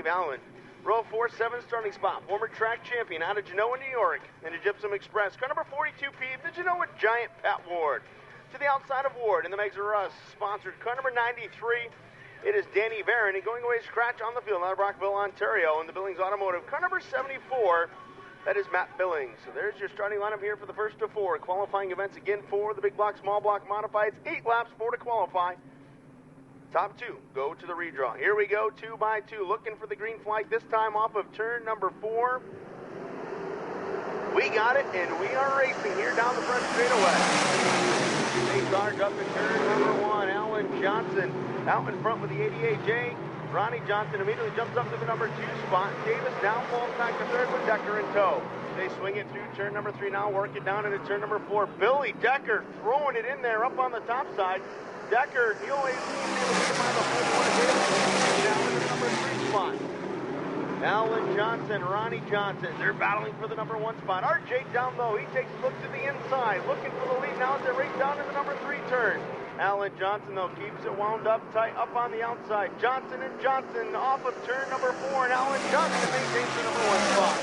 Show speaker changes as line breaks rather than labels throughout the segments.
Dave Allen. Row 4-7 starting spot, former track champion out of Genoa, New York, in the Gypsum Express. Car number 42P, the Genoa Giant, Pat Ward. To the outside of Ward in the Megs R Us sponsored car number 93. It is Danny Barron, and going away scratch on the field out of Brockville, Ontario, in the Billings Automotive. Car number 74, that is Matt Billings. So there's your starting lineup here for the first of four. Qualifying events again for the big block, small block modifieds. 8 laps, 4 to qualify. Top 2 go to the redraw. Here we go, 2 by 2, looking for the green flag, this time off of turn number 4. We got it, and we are racing here down the front straightaway. They start up in turn number 1. Alan Johnson out in front with the 88J. Ronnie Johnson immediately jumps up to the number 2 spot. Davis now falls back to third with Decker in tow. They swing it through turn number 3 now, work it down into turn number 4. Billy Decker throwing it in there up on the top side. Decker, he always seems able to find the whole one down in the number 3 spot. Alan Johnson, Ronnie Johnson, they're battling for the number 1 spot. RJ down low, he takes a look to the inside, looking for the lead now as they race down to the number 3 turn. Alan Johnson, though, keeps it wound up tight up on the outside. Johnson and Johnson off of turn number 4, and Alan Johnson maintains the number 1 spot.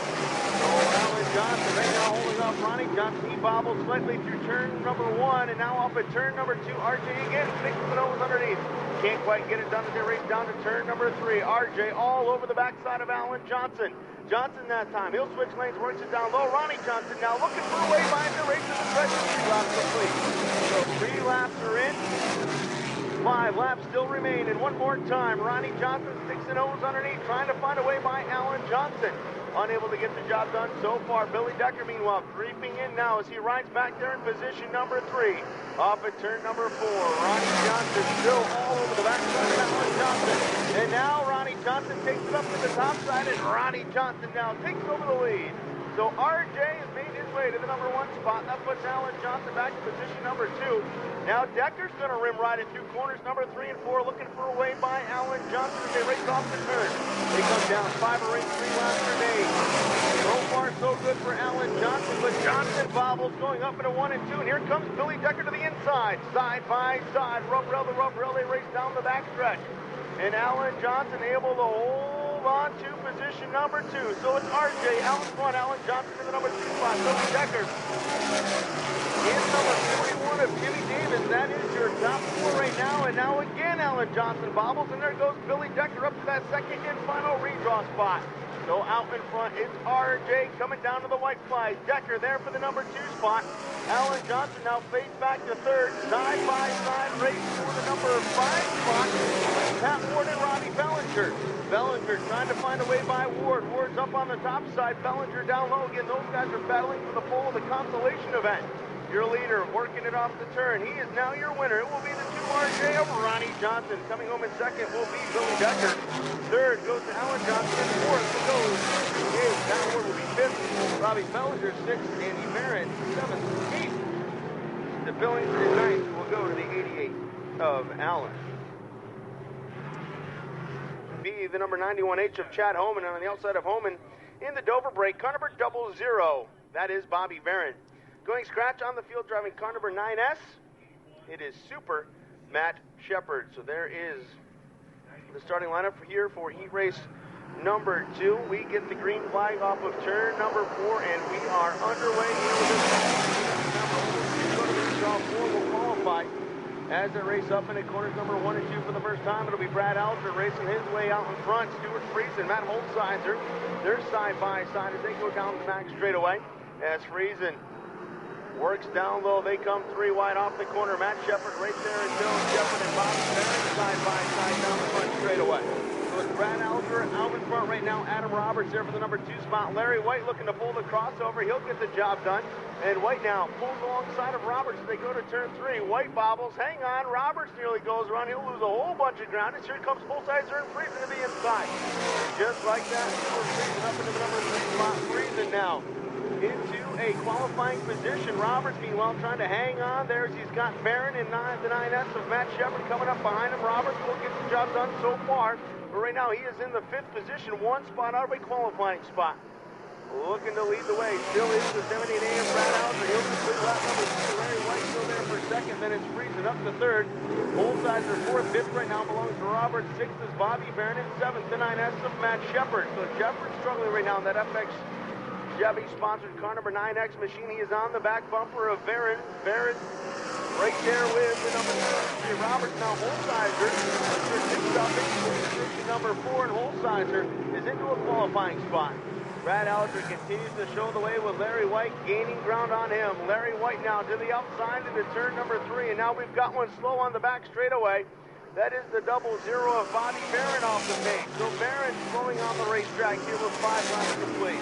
So Alan Johnson right now holding off Ronnie Johnson. He bobbles slightly through turn number 1, and now off at turn number 2. RJ again sticks the nose underneath. Can't quite get it done as they race down to turn number 3. RJ all over the backside of Alan Johnson. Johnson that time, he'll switch lanes, works it down low. Ronnie Johnson now looking for a way by the race to the stretch. 3 laps complete. So 3 laps are in. 5 laps still remain, and one more time, Ronnie Johnson sticks the nose underneath, trying to find a way by Alan Johnson. Unable to get the job done so far. Billy Decker, meanwhile, creeping in now as he rides back there in position number 3. Off at turn number 4. Ronnie Johnson still all over the backside of Alan Johnson. And now Ronnie Johnson takes it up to the top side, and Ronnie Johnson now takes over the lead. So RJ has made his way to the number 1 spot. That puts Alan Johnson back in position number 2. Now Decker's going to rim ride it through corners number 3 and 4, looking for a way by Alan Johnson as they race off the turn. They come down 5 or 8, 3 laps remain. So far, so good for Alan Johnson, but Johnson bobbles going up into 1 and 2, and here comes Billy Decker to the inside. Side by side, rub rail to rub rail, they race down the backstretch. And Alan Johnson able to hold on to position number 2. So it's RJ out in front, Alan Johnson in the number 2 spot. Billy Decker in number 41 of Jimmy Davis. That is your top 4 right now. And now again, Alan Johnson bobbles, and there goes Billy Decker up to that second and final redraw spot. So out in front, it's RJ coming down to the white flag. Decker there for the number 2 spot. Alan Johnson now fades back to third. Side by side race for the number 5 spot. Pat Ward and Robbie Bellinger. Bellinger trying to find a way by Ward. Ward's up on the top side. Bellinger down low again. Those guys are battling for the pole of the consolation event. Your leader working it off the turn. He is now your winner. It will be the 2 RJ over Ronnie Johnson. Coming home in second will be Billy Decker. Third goes to Alan Johnson. And fourth goes to Pat Ward will be 5th. Robbie Bellinger 6th. Andy Merritt 7th. 8th. The Billings and 9th will go to the 88 of Allen. Be the number 91H of Chad Homan, and on the outside of Homan in the Dover break, car number 00. That is Bobby Barron. Going scratch on the field, driving car number 9S. It is Super Matt Shepard. So there is the starting lineup here for heat race number 2. We get the green flag off of turn number 4, and we are underway here with this. Go to the draw 4 will qualify as they race up into corners number 1 and 2 for the first time. It'll be Brad Alter racing his way out in front. Stuart Friesen, Matt Holzheiser, they're side by side as they go down the back straightaway. As Friesen works down low, they come 3 wide off the corner. Matt Shepard right there, and Joe Shepard and Bobby Barron side by side down the front straightaway. So it's Brad Alter out in front right now. Adam Roberts there for the number 2 spot. Larry White looking to pull the crossover. He'll get the job done. And White now pulls alongside of Roberts as they go to turn 3. White bobbles. Hang on. Roberts nearly goes around. He'll lose a whole bunch of ground. And here comes Holzheiser and Friesen to the inside. Just like that, we're Friesen up into the number 3 spot. Friesen now into a qualifying position. Roberts, meanwhile, trying to hang on. There's he's got Barron and the 9S of Matt Shepard coming up behind him. Roberts will get the job done so far. But right now, he is in the 5th position, 1 spot out of a qualifying spot. looking to lead the way. Still is the 78A of Brad Alger. He'll complete lap number 2. Larry White still there for second. Then it's freezing up to third. Holsizer fourth. Fifth right now belongs to Robert. Sixth is Bobby Barron. And seventh, the 9S of Matt Shepard. So Shepard's struggling right now in that FX Chevy-sponsored car number 9X machine. He is on the back bumper of Barron. Barron right there with the number 3. Roberts now Holsizer. Position number 4, and Holsizer is into a qualifying spot. Brad Alger continues to show the way with Larry White gaining ground on him. Larry White now to the outside into turn number 3, and now we've got one slow on the back straightaway. That is the 00 of Bobby Barron off the pace. So Barron slowing on the racetrack here with 5 laps complete.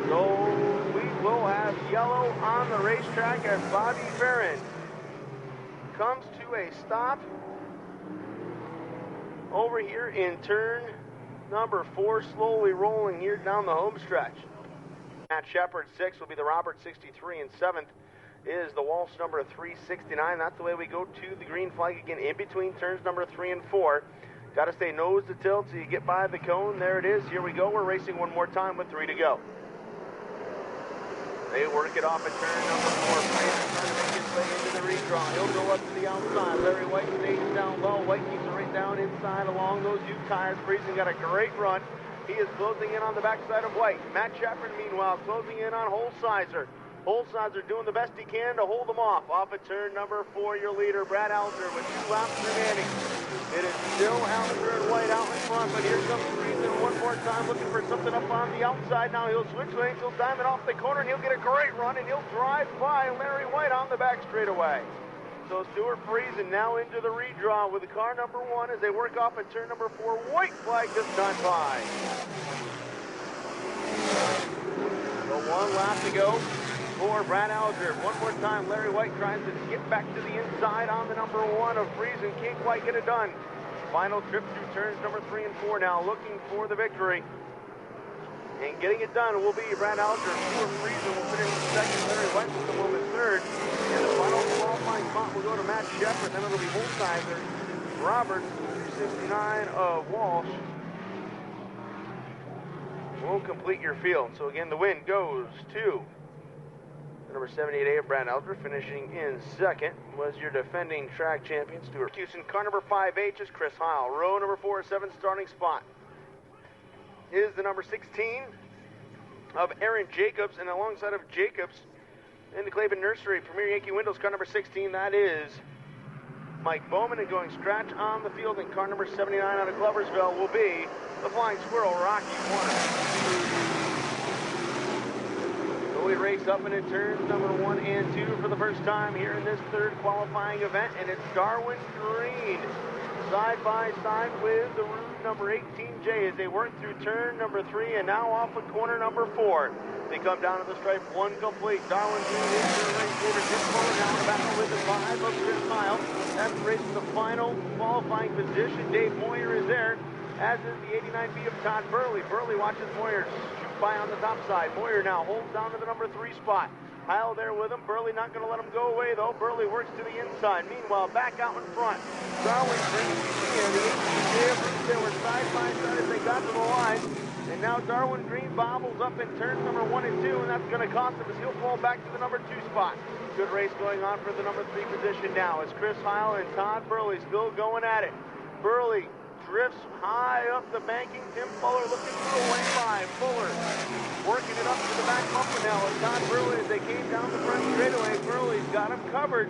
So we will have yellow on the racetrack as Bobby Barron comes to a stop over here in turn number 4, slowly rolling here down the home stretch. Matt Shepard 6 will be the Robert 63, and 7th is the Walsh number 369. That's the way we go to the green flag again in between turns number 3 and 4. Got to stay nose to tail till you get by the cone. There it is. Here we go. We're racing one more time with 3 to go. They work it off at turn number 4. Fraser trying to make his way into the redraw. He'll go up to the outside. Larry White stays down low. White keeps it right down inside along those U tires. Friesen got a great run. He is closing in on the backside of White. Matt Shepard, meanwhile, closing in on Holsizer. Holsizer doing the best he can to hold them off. Off at turn number 4, your leader, Brad Alger, with 2 laps remaining. It is still Alger and White out in front, but here comes Friesen one more time looking for something up on the outside. Now he'll switch lanes, he'll diamond off the corner, and he'll get a great run, and he'll drive by Larry White on the back straightaway. So Stuart Friesen now into the redraw with the car number 1 as they work off at turn number 4. White flag this time by. So 1 lap to go for Brad Alger. One more time, Larry White tries to get back to the inside on the number 1 of Friesen. Can't quite get it done. Final trip through turns number 3 and 4 now, looking for the victory. And getting it done will be Brad Alger. Stuart Friesen will finish second. Larry White will come home in third. And the final qualifying spot will go to Matt Shepard. Then it'll be Holsizer, Roberts, 269 of Walsh. Won't complete your field. So again, the win goes to number 78A of Brad Alger. Finishing in second was your defending track champion, Stuart Houston. Car number 5H is Chris Heil. Row number 4-7 starting spot is the number 16 of Aaron Jacobs, and alongside of Jacobs in the Claiborne Nursery, Premier Yankee Windows, car number 16, that is Mike Bowman. And going scratch on the field in car number 79 out of Gloversville will be the Flying Squirrel, Rocky Warner. We race up into turns number 1 and 2 for the first time here in this third qualifying event, and it's Darwin Green side by side with the route number 18J as they work through turn number 3 and now off of corner number 4. They come down to the stripe, 1 complete. Darwin Green into the race leader, Tim Fuller now in the battle with the 5 of Chris Heil. That's the race to the final qualifying position. Dave Moyer is there, as is the 89B of Todd Burley. Burley watches Moyer by on the top side. Moyer now holds down to the number 3 spot. Heil there with him. Burley not going to let him go away, though. Burley works to the inside. Meanwhile, back out in front, Darwin Green and the 18J. They were side by side as they got to the line. And now Darwin Green bobbles up in turns number 1 and 2, and that's going to cost him as he'll fall back to the number 2 spot. Good race going on for the number 3 position now as Chris Heil and Todd Burley still going at it. Burley drifts high up the banking. Tim Fuller looking for a way by. Fuller working it up to the back bumper now as Todd Burley, as they came down the front straightaway. Burley's got him covered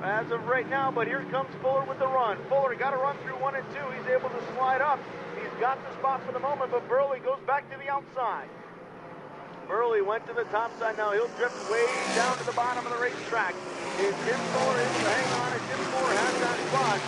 as of right now, but here comes Fuller with the run. Fuller got to run through 1 and 2. He's able to slide up. He's got the spot for the moment, but Burley goes back to the outside. Burley went to the top side. Now he'll drift way down to the bottom of the racetrack. And Tim Fuller is to hang on, and Tim Fuller has that spot.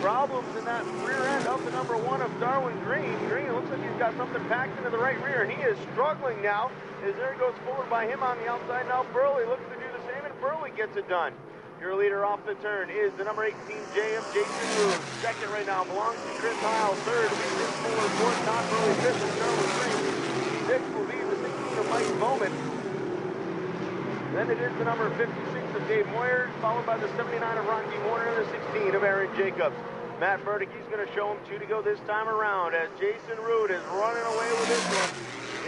Problems in that rear end of the number 1 of Darwin Green. Green, it looks like he's got something packed into the right rear, and he is struggling now as there goes forward by him on the outside. Now Burley looks to do the same, and Burley gets it done. Your leader off the turn is the number 18J of Jason Moon. Second right now belongs to Chris Heil. Third will be Tim Fuller. Fourth, Todd Burley. Fifth is Darwin Green. Sixth will be the 16 of Mike Bowman. Then it is the number 56 of Dave Moyer, followed by the 79 of Rocky Warner and the 16 of Aaron Jacobs. Matt Burdick, he's going to show him 2 to go this time around as Jason Root is running away with this one.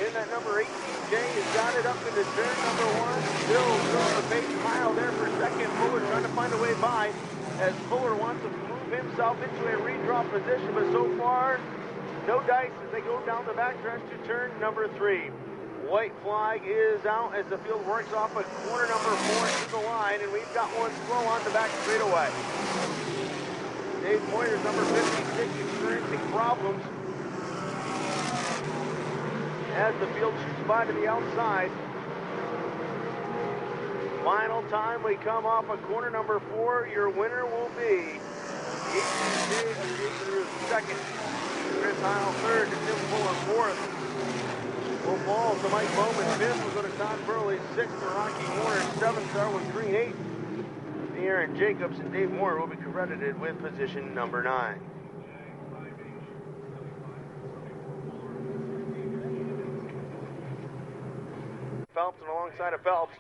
In that number 18, Jay has got it up into turn number 1. Still throwing the pace mile there for second. Fuller trying to find a way by as Fuller wants to move himself into a redraw position, but so far, no dice as they go down the backstretch to turn number 3. White flag is out as the field works off of corner number 4 to the line, and we've got one slow on the back straightaway. Dave Moyer's number 56 experiencing problems as the field shoots by to the outside. Final time we come off of corner number 4. Your winner will be Jason Root second, Chris Heil third, to Tim Fuller fourth. Will fall to Mike Bowman fifth. We'll go to Todd Burley sixth, to Rocky Warner seventh, Darwin Green eighth. Aaron Jacobs and Dave Moore will be credited with position number 9. Phelps and alongside of Phelps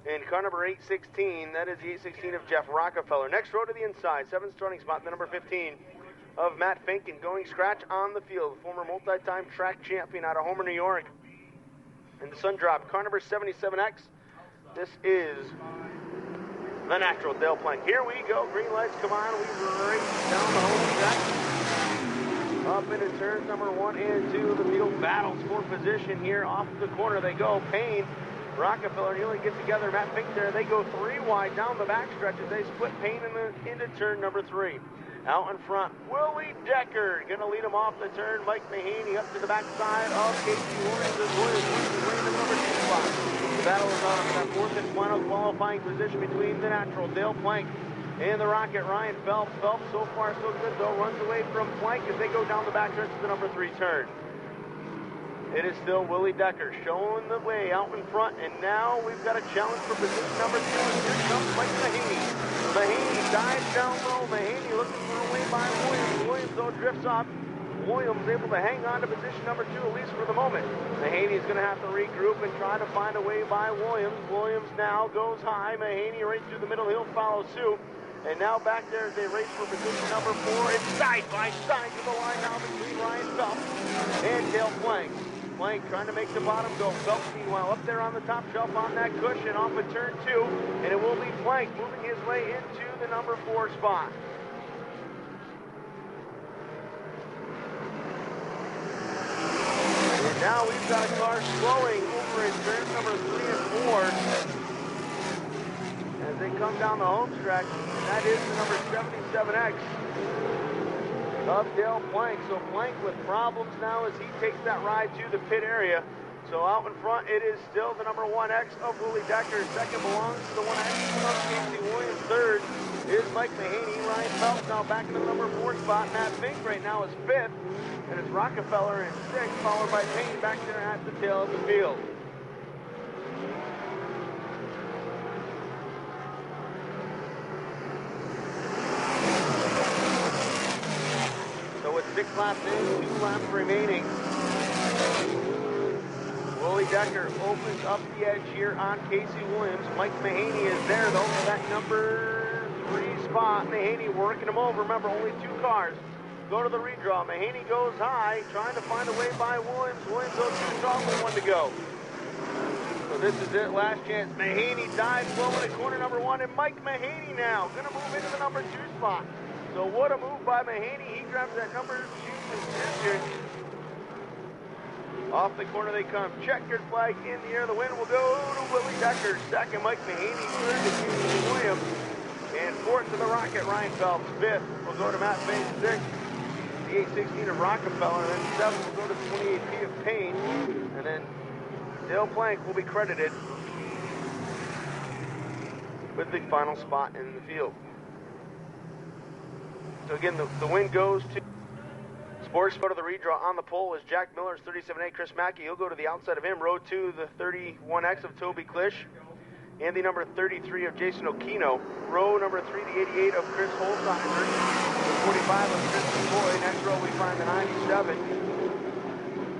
in car number 816, that is the 816 of Jeff Rockefeller. Next row to the inside, 7th starting spot, the number 15 of Matt Finken, going scratch on the field, former multi-time track champion out of Homer, New York. In the sun drop, car number 77X, this is the natural Dale Plank. Here we go, green lights come on, we race down the home track. Up into turns number 1 and 2, the field battles for position here. Off the corner they go, Payne, Rockefeller, and Healy get together, Matt Fink there, they go 3 wide down the backstretch as they split Payne into turn number 3. Out in front, Willie Decker, gonna lead him off the turn. Mike Mahaney up to the backside of Casey Williams as Williams winning the number 2 spot. The battle is on for that 4th and final qualifying position between the natural Dale Plank and the Rocket Ryan Phelps. Phelps so far so good though, runs away from Plank as they go down the backstretch to the number 3 turn. It is still Willie Decker showing the way out in front, and now we've got a challenge for position number 2, and here comes Mike Mahaney. Mahaney dives down low. Mahaney looking for a way by Williams. Williams though drifts off. Williams able to hang on to position number 2 at least for the moment. Mahaney is going to have to regroup and try to find a way by Williams. Williams now goes high. Mahaney right through the middle. He'll follow suit. And now back there as they race for position number 4. It's side by side to the line now between Ryan Phelps and Dale Plank. Plank trying to make the bottom go. Phelps meanwhile up there on the top shelf on that cushion off of turn 2. And it will be Plank moving his way into the number 4 spot. And now we've got a car slowing over in turns number 3 and 4 as they come down the home stretch. And that is the number 77X of Dale Plank. So Plank with problems now as he takes that ride to the pit area. So out in front it is still the number 1X of Willie Decker. Second belongs to the 1X of Casey Williams. Third is Mike Mahaney. Ryan Phelps now back in the number 4 spot. Matt Fink right now is 5th. And it's Rockefeller in 6th, followed by Payne back there at the tail of the field. So with 6 laps in, 2 laps remaining, Willie Decker opens up the edge here on Casey Williams. Mike Mahaney is there though for that number 3 spot. Mahaney working him over. Remember, only 2 cars go to the redraw. Mahaney goes high, trying to find a way by Williams. Williams goes too strong with 1 to go. So this is it, last chance. Mahaney dives low in corner number 1, and Mike Mahaney now gonna move into the number 2 spot. So what a move by Mahaney. He grabs that number 2 position. Off the corner they come. Checkered flag in the air. The win will go to Willie Decker. Second, Mike Mahaney. Third to Casey Williams. And 4th to the Rocket, Ryan Phelps. 5th will go to Matt Payne. 6th, the 816 of Rockefeller. And then 7th will go to the 28P of Payne. And then Dale Plank will be credited with the final spot in the field. So again, the win goes to Sports Photo. The redraw on the pole is Jack Miller's 37A, Chris Mackey. He'll go to the outside of him. Row 2, the 31X of Toby Klisch. And the number 33 of Jason Okino. Row number 3, the 88 of Chris Holzheimer. The 45 of Chris McCoy. Next row we find the 97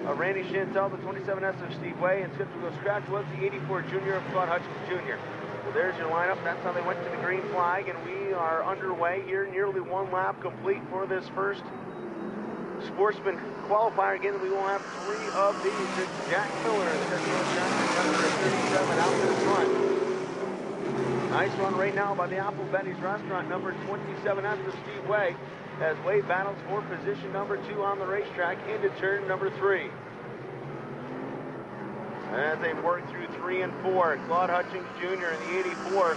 of Randy Chantel. The 27S of Steve Way. And scheduled to go scratch was the 84 Junior of Claude Hutchins Jr. So there's your lineup. That's how they went to the green flag, and we are underway here. Nearly one lap complete for this first Sportsman qualifier. Again, we will have three of these. It's Jack Miller, the number 37 out in front. Nice run right now by the Apple Betty's Restaurant, number 27 at the Speedway, as Wade battles for position number 2 on the racetrack into turn number 3. As they work through 3 and 4, Claude Hutchings Jr. in the 84.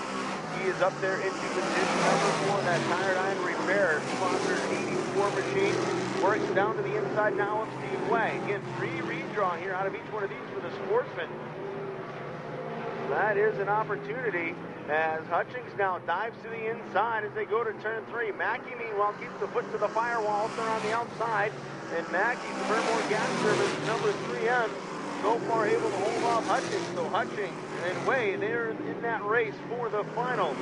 He is up there into position number 4. That Tired Iron Repair sponsored 84 machine works down to the inside now of Steve Way. Again, 3 redraw here out of each one of these for the Sportsman. That is an opportunity as Hutchings now dives to the inside as they go to turn 3. Mackey, meanwhile, keeps the foot to the firewall up there on the outside. And Mackey, the Vermont Gas Service, number 3M, so far able to hold off Hutchings. So Hutchings and Way, they're in that race for the final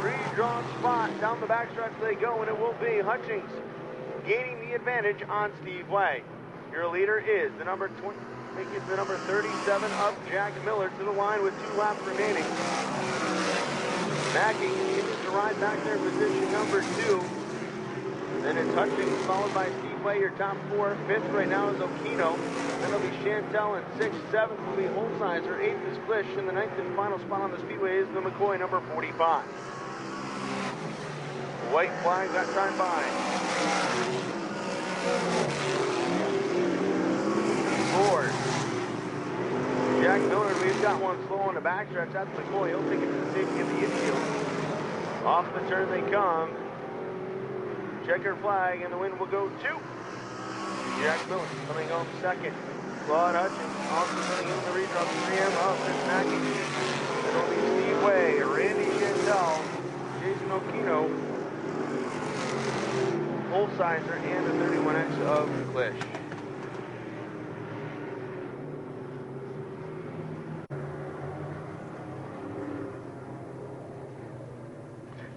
redraw spot. Down the backstretch they go, and it will be Hutchings gaining the advantage on Steve Way. Your leader is the number 20. I think it's the number 37 of Jack Miller to the line with 2 laps remaining. Mackey continues to ride back there in position number 2. Then it's Hutchings followed by Steve Way, your top 4. 5th right now is Okino. Then it'll be Chantel in 6th. 7th will be Holsizer. 8th is Flish. And the 9th and final spot on the Speedway is the McCoy, number 45. White flag that time by. Forward. Jack Miller, we've got one slow on the backstretch. That's McCoy. He'll take it to the safety of the infield. Off the turn they come. Checker flag, and the win will go to Jack Miller coming home 2nd. Claude Hutchings also coming in the redraw. 3M of Cincinnati. It'll be Steve Way, Randy Chantel, Jason Okino, Holsizer, and the 31X of Klisch.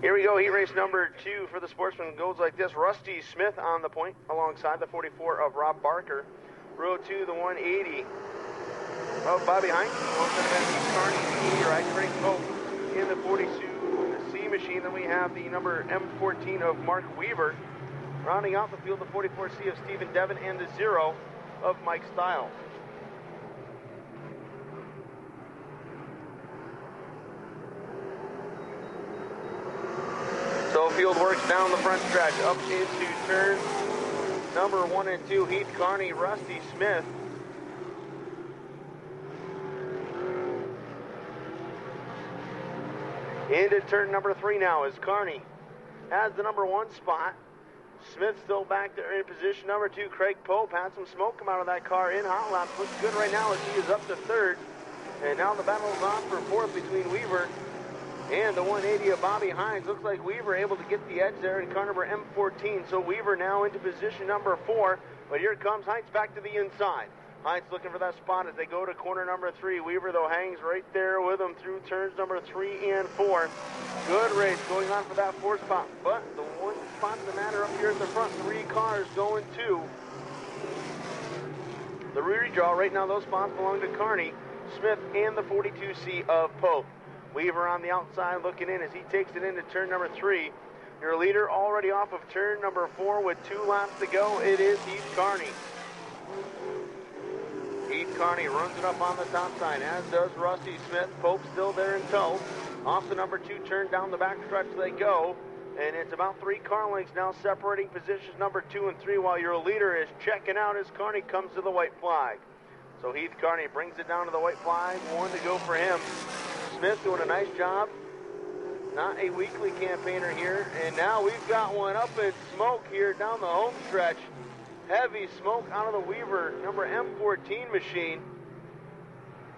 Here we go, heat race number 2 for the Sportsman goes like this. Rusty Smith on the point alongside the 44 of Rob Barker. Row 2, the 180 of Bobby Heinke. Carney, right, Frank Pope in the 42C machine. Then we have the number M14 of Mark Weaver. Rounding out the field, the 44C of Stephen Devon and the 0 of Mike Stiles. So field works down the front stretch, up into turn number 1 and 2, Heath Carney, Rusty Smith. Into turn number 3 now is Carney has the number 1 spot. Smith still back there in position number 2. Craig Pope had some smoke come out of that car in hot laps. Looks good right now as he is up to 3rd. And now the battle is on for 4th between Weaver and the 180 of Bobby Hines. Looks like Weaver able to get the edge there in car number M14. So Weaver now into position number 4. But here comes Hines back to the inside. Hines looking for that spot as they go to corner number 3. Weaver, though, hangs right there with him through turns number 3 and 4. Good race going on for that 4th spot. But the one spot in the matter up here at the front, 3 cars going to the redraw. Right now, those spots belong to Carney, Smith, and the 42C of Pope. Weaver on the outside looking in as he takes it into turn number 3. Your leader already off of turn number 4 with 2 laps to go. It is Heath Carney. Heath Carney runs it up on the top side, as does Rusty Smith. Pope still there in tow. Off the number 2 turn, down the back stretch they go. And it's about 3 car lengths now separating positions number 2 and 3 while your leader is checking out as Carney comes to the white flag. So Heath Carney brings it down to the white flag. 1 to go for him. Smith doing a nice job. Not a weekly campaigner here. And now we've got one up in smoke here down the home stretch. Heavy smoke out of the Weaver number M14 machine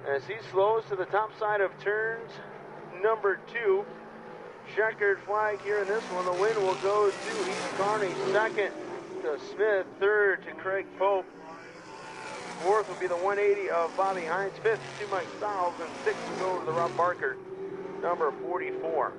as he slows to the top side of turns number 2. Checkered flag here in this one. The win will go to Heath Carney, 2nd to Smith, 3rd to Craig Pope. 4th will be the 180 of Bobby Hines, 5th to Mike Stiles, and 6th will go to the Rob Barker, number 44.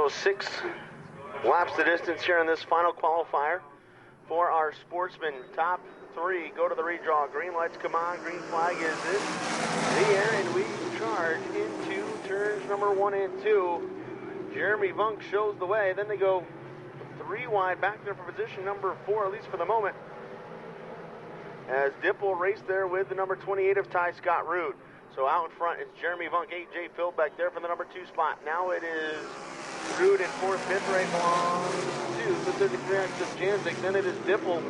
So 6 laps the distance here in this final qualifier for our sportsmen. Top 3 go to the redraw. Green lights come on, green flag is in the air, and we charge into turns number 1 and 2. Jeremy Vunk shows the way. Then they go 3 wide back there for position number 4, at least for the moment, as Dipple raced there with the number 28 of Ty Scott Root. So out in front is Jeremy Vunk, AJ Phil back there for the number 2 spot. Now it is Root in 4th, 5th right belongs to the 33X of Janzik. Then it is Dipple,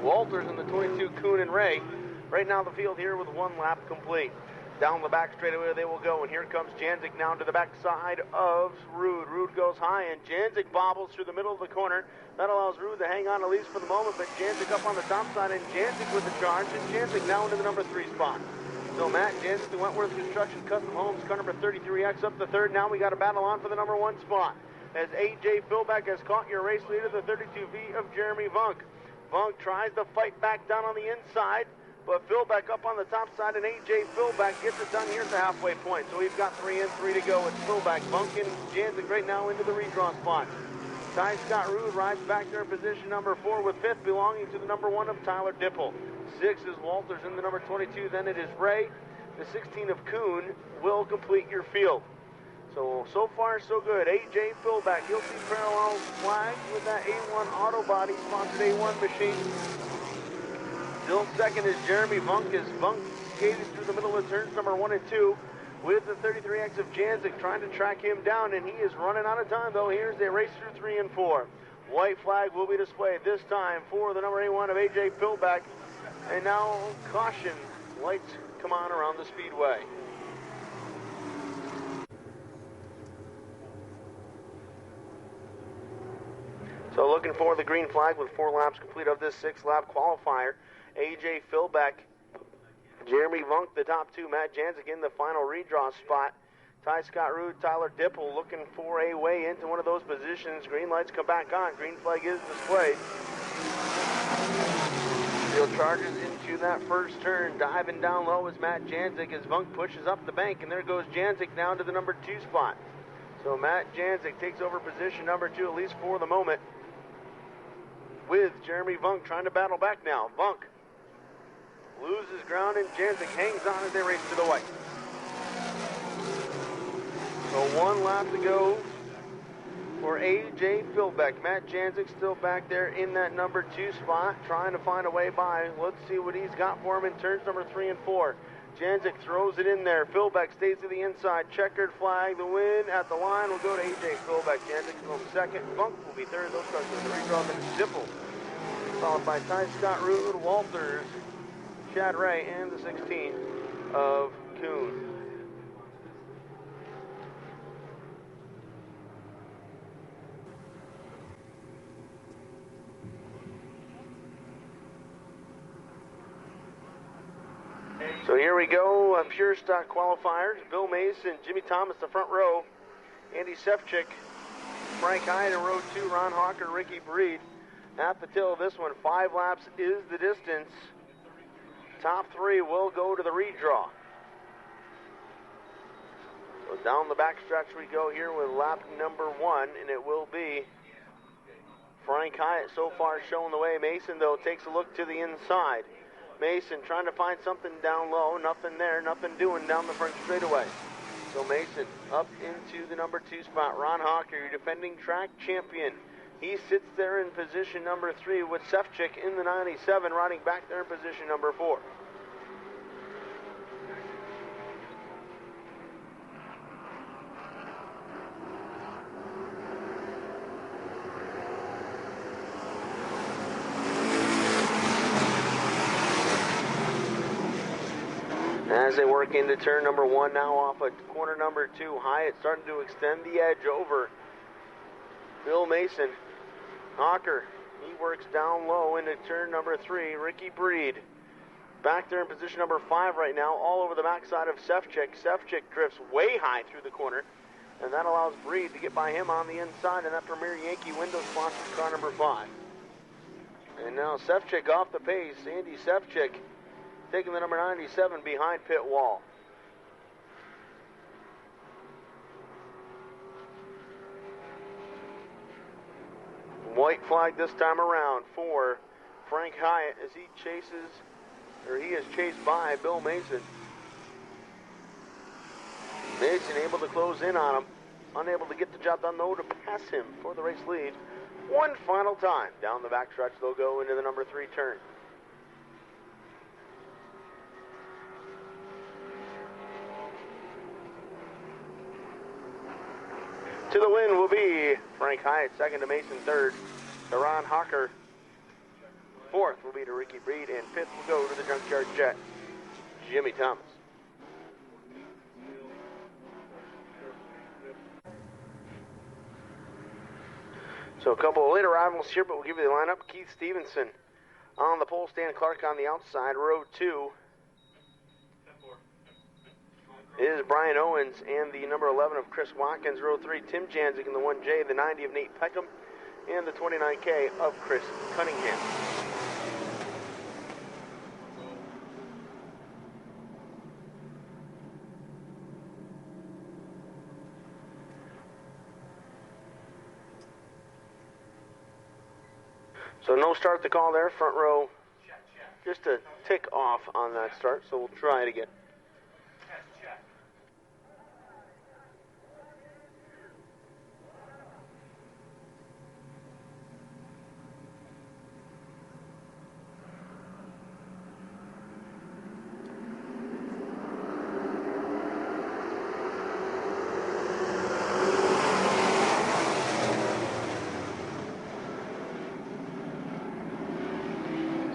Walters, and the 22 Kuhn and Ray. Right now the field here with 1 lap complete. Down the back straightaway they will go, and here comes Janzik now to the backside of Rude. Rude goes high, and Janzik bobbles through the middle of the corner. That allows Rude to hang on at least for the moment, but Janzik up on the top side, and Janzik with the charge, and Janzik now into the number 3 spot. So Matt Janzik, the Wentworth Construction Custom Homes, car number 33X up the 3rd. Now we got a battle on for the number 1 spot, as A.J. Philbeck has caught your race leader, the 32V of Jeremy Vunk. Vunk tries to fight back down on the inside, but Philbeck up on the top side, and A.J. Philbeck gets it done here at the halfway point. So we've got 3 and 3 to go. It's Philbeck, Vunk, and Janzik right now into the redraw spot. Ty Scott Rude rides back there in position number 4 with 5th belonging to the number 1 of Tyler Dipple. 6 is Walters in the number 22. Then it is Ray. The 16 of Kuhn will complete your field. So far, so good. A.J. Philbeck, he'll see parallel flags with that A1 Auto Body sponsored A1 machine. Still second is Jeremy Vunk, as Vunk skated through the middle of turns number 1 and 2 with the 33X of Janzik, trying to track him down, and he is running out of time, though. Here's they race through 3 and 4. White flag will be displayed this time for the number A1 of A.J. Philbeck. And now, caution, lights come on around the speedway. So looking for the green flag with 4 laps complete of this 6-lap qualifier. A.J. Philbeck, Jeremy Vunk, the top 2. Matt Janzik in the final redraw spot. Ty Scott Rude, Tyler Dipple looking for a way into one of those positions. Green lights come back on. Green flag is displayed. Field charges into that first turn. Diving down low is Matt Janzik as Vunk pushes up the bank. And there goes Janzik down to the number 2 spot. So Matt Janzik takes over position number 2, at least for the moment, with Jeremy Vunk trying to battle back now. Vunk loses ground, and Janzik hangs on as they race to the white. So 1 lap to go for A.J. Philbeck. Matt Janzik still back there in that number 2 spot, trying to find a way by. Let's see what he's got for him in turns number 3 and 4. Janzik throws it in there. Philbeck stays to the inside. Checkered flag. The win at the line will go to A.J. Philbeck. Janzik goes second. Vunk will be third. Those cars will redraw the Dipple, followed by Ty Scott Rude, Walters, Chad Ray, and the 16 of Kuhn. So here we go, pure stock qualifiers. Bill Mason, Jimmy Thomas, the front row. Andy Sefcik, Frank Hyde in row 2, Ron Hawker, Ricky Breed. At the tail of this one, 5 laps is the distance. Top 3 will go to the redraw. So down the backstretch we go here with lap number 1, and it will be Frank Hyatt so far showing the way. Mason, though, takes a look to the inside. Mason trying to find something down low. Nothing there, nothing doing down the front straightaway. So Mason up into the number 2 spot. Ron Hawker, your defending track champion. He sits there in position number 3 with Sefcik in the 97, riding back there in position number 4. As they work into turn number 1 now off of corner number 2, Hyatt starting to extend the edge over Bill Mason. Hawker, he works down low into turn number 3. Ricky Breed back there in position number 5 right now, all over the backside of Sefcik. Sefcik drifts way high through the corner, and that allows Breed to get by him on the inside in that Premier Yankee window sponsored car number 5. And now Sefcik off the pace. Andy Sefcik taking the number 97 behind pit wall. White flag this time around for Frank Hyatt as he is chased by Bill Mason. Mason able to close in on him. Unable to get the job done, though, to pass him for the race lead. One final time. Down the backstretch, they'll go into the number 3 turn. To the win will be Frank Hyatt, second to Mason, third to Ron Hawker. Fourth will be to Ricky Breed, and fifth will go to the Junkyard Jet, Jimmy Thomas. So a couple of late arrivals here, but we'll give you the lineup. Keith Stevenson on the pole, Stan Clark on the outside. Row 2 is Brian Owens and the number 11 of Chris Watkins. Row 3, Tim Janzik in the 1J, the 90 of Nate Peckham, and the 29K of Chris Cunningham. So no start to call there, front row, just a tick off on that start, so we'll try it again.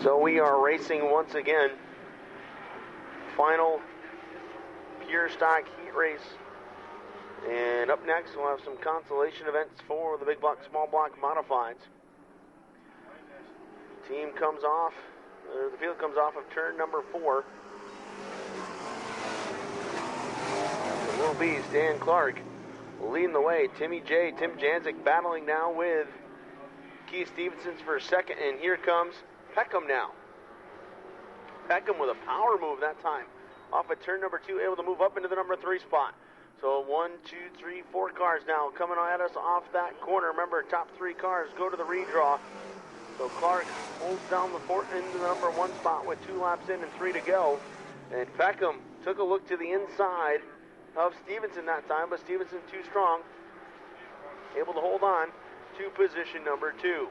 So we are racing once again. Final pure stock heat race. And up next we'll have some consolation events for the big block, small block modifieds. The field comes off of turn number 4. It will be Stan Clark leading the way. Tim Janzik battling now with Keith Stevenson's for second, and here comes Peckham now. Peckham with a power move that time. Off of turn number 2, able to move up into the number 3 spot. So 1, 2, 3, 4 cars now coming at us off that corner. Remember, top 3 cars go to the redraw. So Clark holds down the fort into the number 1 spot with 2 laps in and 3 to go. And Peckham took a look to the inside of Stevenson that time, but Stevenson too strong. Able to hold on to position number 2.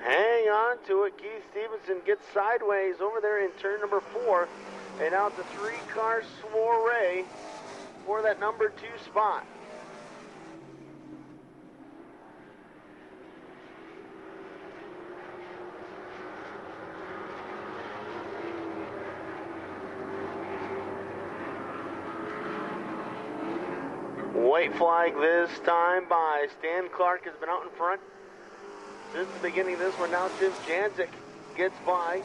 Hang on to it. Keith Stevenson gets sideways over there in turn number 4. And out the 3-car soiree for that number 2 spot. White flag this time by Stan Clark has been out in front since the beginning of this one. Now Tim Janzik gets by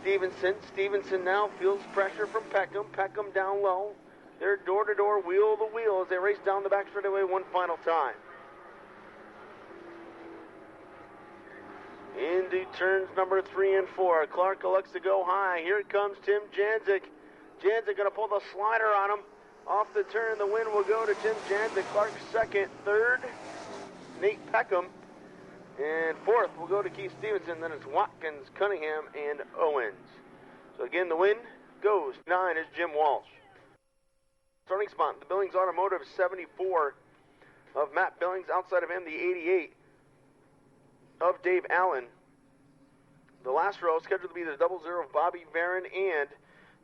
Stevenson. Stevenson now feels pressure from Peckham. Peckham down low. They're door-to-door, wheel-to-wheel as they race down the back straightaway one final time. Into turns number 3 and 4. Clark elects to go high. Here comes Tim Janzik. Janzik going to pull the slider on him. Off the turn, the win will go to Tim Janzik. Clark second. Third, Nate Peckham. And fourth will go to Keith Stevenson. Then it's Watkins, Cunningham, and Owens. So again, the win goes 9 is Jim Walsh. Starting spot, the Billings Automotive 74 of Matt Billings. Outside of him, the 88 of Dave Allen. The last row scheduled to be the 00 of Bobby Varon and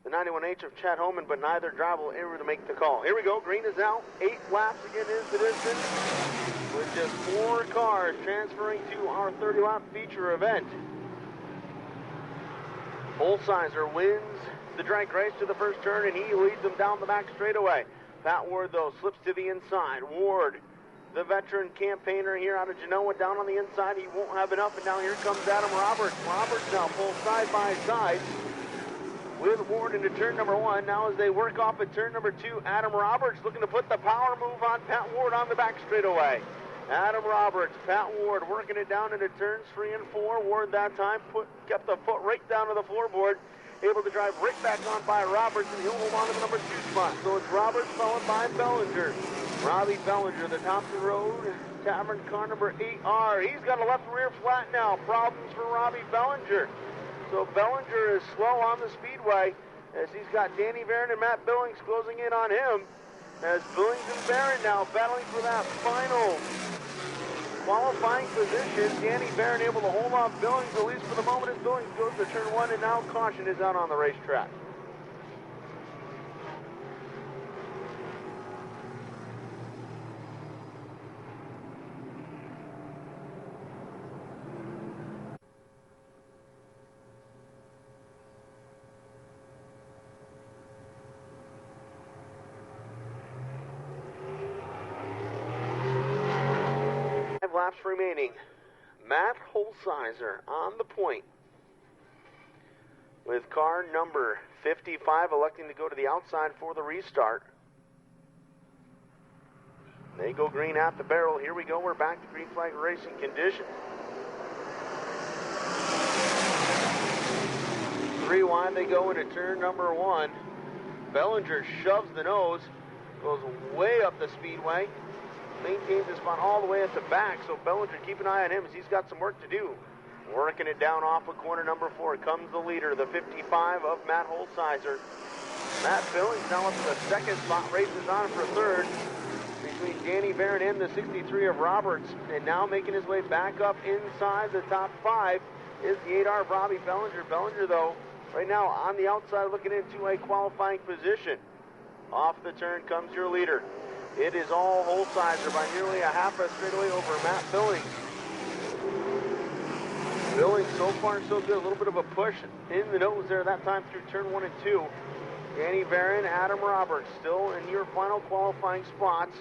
the 91H of Chad Homan, but neither driver will able to make the call. Here we go. Green is out. 8 laps again is the distance, with just 4 cars transferring to our 30-lap feature event. Holsizer wins the drag race to the first turn, and he leads them down the back straightaway. Pat Ward, though, slips to the inside. Ward, the veteran campaigner here out of Genoa, down on the inside. He won't have enough, and now here comes Adam Roberts. Roberts now pulls side by side with Ward into turn number 1. Now as they work off at turn number 2, Adam Roberts looking to put the power move on Pat Ward on the back straightaway. Adam Roberts, Pat Ward working it down into turns 3 and 4. Ward that time kept the foot right down to the floorboard, able to drive right back on by Roberts, and he'll hold on to the number 2 spot. So it's Roberts followed by Bellinger. Robbie Bellinger, the top of the road, Tavern car number 8R. He's got a left rear flat now. Problems for Robbie Bellinger. So Bellinger is slow on the speedway as he's got Danny Barron and Matt Billings closing in on him. As Billings and Barron now battling for that final qualifying position. Danny Barron able to hold off Billings, at least for the moment, as Billings goes to turn 1, and now caution is out on the racetrack. Laps remaining. Matt Holsizer on the point with car number 55 electing to go to the outside for the restart. They go green at the barrel. Here we go. We're back to green flag racing conditions. 3 wide they go into turn number 1. Bellinger shoves the nose, goes way up the speedway. Maintains his spot all the way at the back, so Bellinger, keep an eye on him as he's got some work to do. Working it down off of corner number 4 comes the leader, the 55 of Matt Holsizer. Matt Billings now up to the second spot, races on for third between Danny Barron and the 63 of Roberts, and now making his way back up inside the top 5 is the 8R of Robbie Bellinger. Bellinger, though, right now on the outside looking into a qualifying position. Off the turn comes your leader. It is all Holsizer by nearly a half a straightaway over Matt Billings. Billings so far so good. A little bit of a push in the nose there that time through turn 1 and 2. Danny Barron, Adam Roberts still in your final qualifying spots.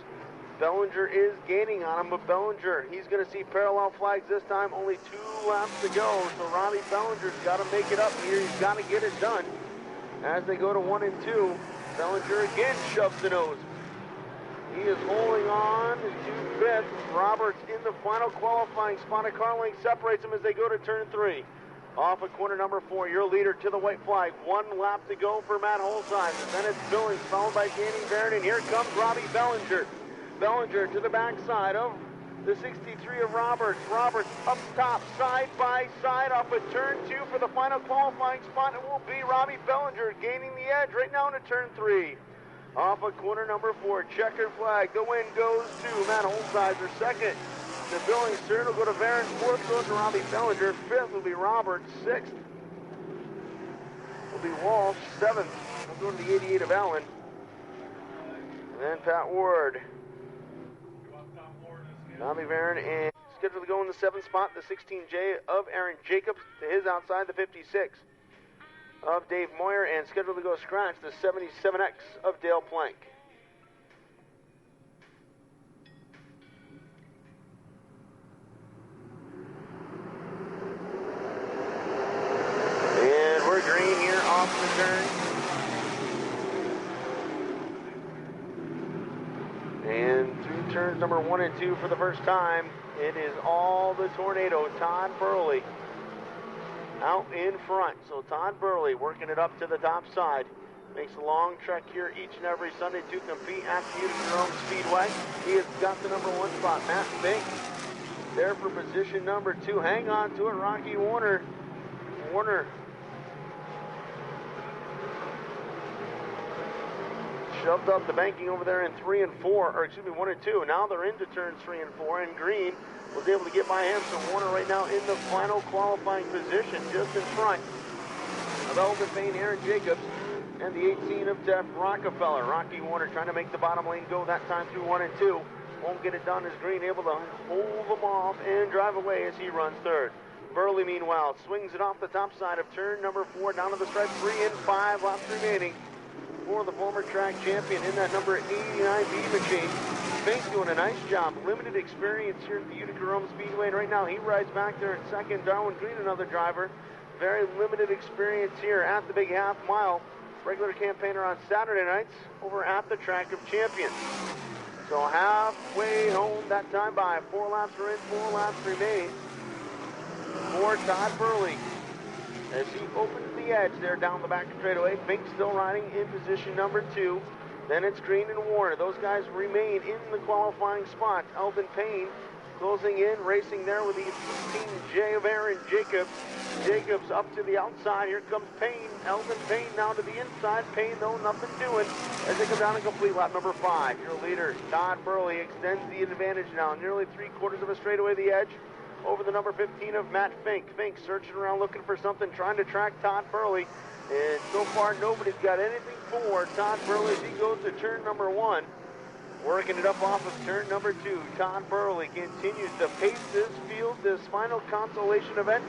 Bellinger is gaining on him, but Bellinger, he's going to see parallel flags this time. Only 2 laps to go, so Robbie Bellinger's got to make it up here. He's got to get it done. As they go to 1 and 2, Bellinger again shoves the nose. He is holding on to 5th. Roberts in the final qualifying spot. A car length separates them as they go to turn 3. Off of corner number 4, your leader to the white flag. 1 lap to go for Matt Holsizer. Then it's Billings, followed by Danny Barron, and here comes Robbie Bellinger. Bellinger to the backside of the 63 of Roberts. Roberts up top, side by side, off of turn 2 for the final qualifying spot. It will be Robbie Bellinger gaining the edge right now into turn 3. Off of corner number 4, checkered flag. The win goes to Matt Holsizer. Second to Billings. Third will go to Barron. Fourth goes to Robbie Bellinger. Fifth will be Roberts. Sixth will be Walsh. Seventh will go to the 88 of Allen. And then Pat Ward. Robbie Barron and scheduled to go in the 7th spot. The 16J of Aaron Jacobs to his outside, the 56 of Dave Moyer, and scheduled to go scratch, the 77X of Dale Plank. And we're green here off the turn. And through turns number 1 and 2 for the first time, it is all the Tornado, Todd Burley, out in front. So Todd Burley working it up to the top side. Makes a long trek here each and every Sunday to compete at the Utica Speedway. He has got the number 1 spot. Matt Bink there for position number 2. Hang on to it, Rocky Warner. Warner shoved up the banking over there in 3 and 4, or excuse me, 1 and 2. Now they're into turns 3 and 4, and Green was able to get by him. So Warner right now in the final qualifying position, just in front of Elvin Payne, Aaron Jacobs, and the 18 of Jeff Rockefeller. Rocky Warner trying to make the bottom lane go that time through 1 and 2. Won't get it done as Green able to hold them off and drive away as he runs third. Burley, meanwhile, swings it off the top side of turn number 4 down to the stripe. 3 and 5 laps remaining for the former track champion in that number 89B machine. Fink's doing a nice job. Limited experience here at the Utica Rome Speedway, and right now he rides back there in second. Darwin Green, another driver. Very limited experience here at the big half mile. Regular campaigner on Saturday nights over at the Track of Champions. So halfway home that time by. 4 laps are in, 4 laps remain for Todd Burley as he opens the edge there down the back straightaway. Fink still riding in position number 2. Then it's Green and Warner. Those guys remain in the qualifying spot. Elvin Payne closing in, racing there with the 16J of Aaron Jacobs. Jacobs up to the outside. Here comes Payne. Elvin Payne now to the inside. Payne, though, nothing doing as they come down and complete lap number 5. Your leader, Todd Burley, extends the advantage now. Nearly 3/4 of a straightaway the edge over the number 15 of Matt Fink. Fink searching around looking for something, trying to track Todd Burley. And so far, nobody's got anything for Todd Burley as he goes to turn number 1. Working it up off of turn number 2. Todd Burley continues to pace this field, this final consolation event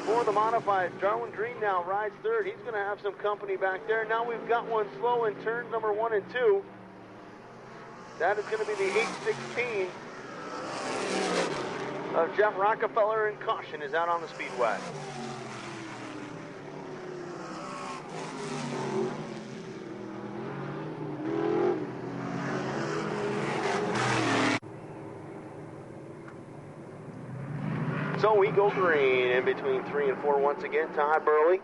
for the modified. Darwin Green now rides third. He's going to have some company back there. Now we've got one slow in turn number 1 and 2. That is going to be the 816 of Jeff Rockefeller, and caution is out on the speedway. So we go green in between 3 and 4 once again. Todd Burley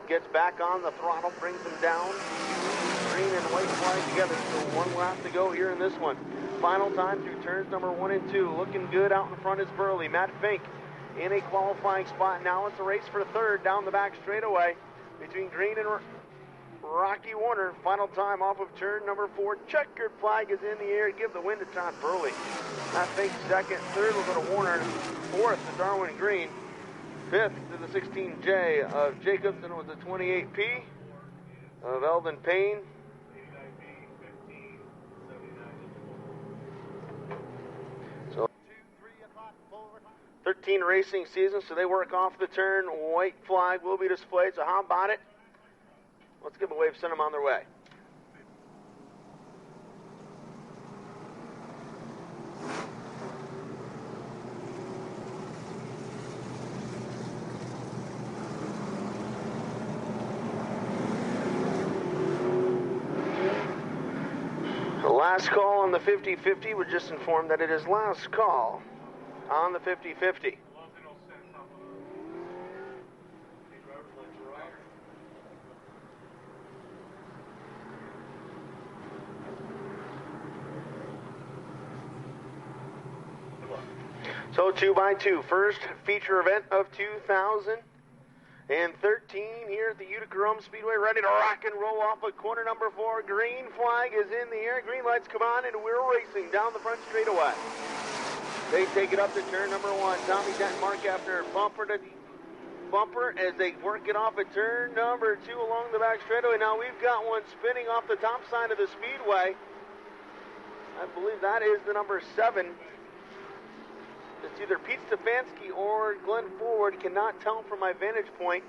gets back on the throttle, brings them down. Green and white flag together, so 1 lap to go here in this one. Final time through turns number 1 and 2. Looking good out in front is Burley. Matt Fink in a qualifying spot. Now it's a race for third down the back straightaway between Green and Rocky Warner. Final time off of turn number 4. Checkered flag is in the air. Give the win to Todd Burley. Matt Fink second. Third will go to Warner. Fourth to Darwin Green. Fifth to the 16J of Jacobs, and it was the 28P of Elvin Payne. So 13 racing seasons, so they work off the turn. White flag will be displayed, so how about it? Let's give a wave, send them on their way. Last call on the 50-50. We're just informed that it is last call on the 50-50. So 2x2, first feature event of 2013 here at the Utica Rome Speedway, ready to rock and roll off of corner number 4. Green flag is in the air, green lights come on, and we're racing down the front straightaway. They take it up to turn number 1. Tommy Denton mark after bumper to bumper as they work it off at turn number 2 along the back straightaway. Now we've got one spinning off the top side of the speedway. I believe that is the number 7. It's either Pete Stefanski or Glenn Forward. Cannot tell from my vantage point.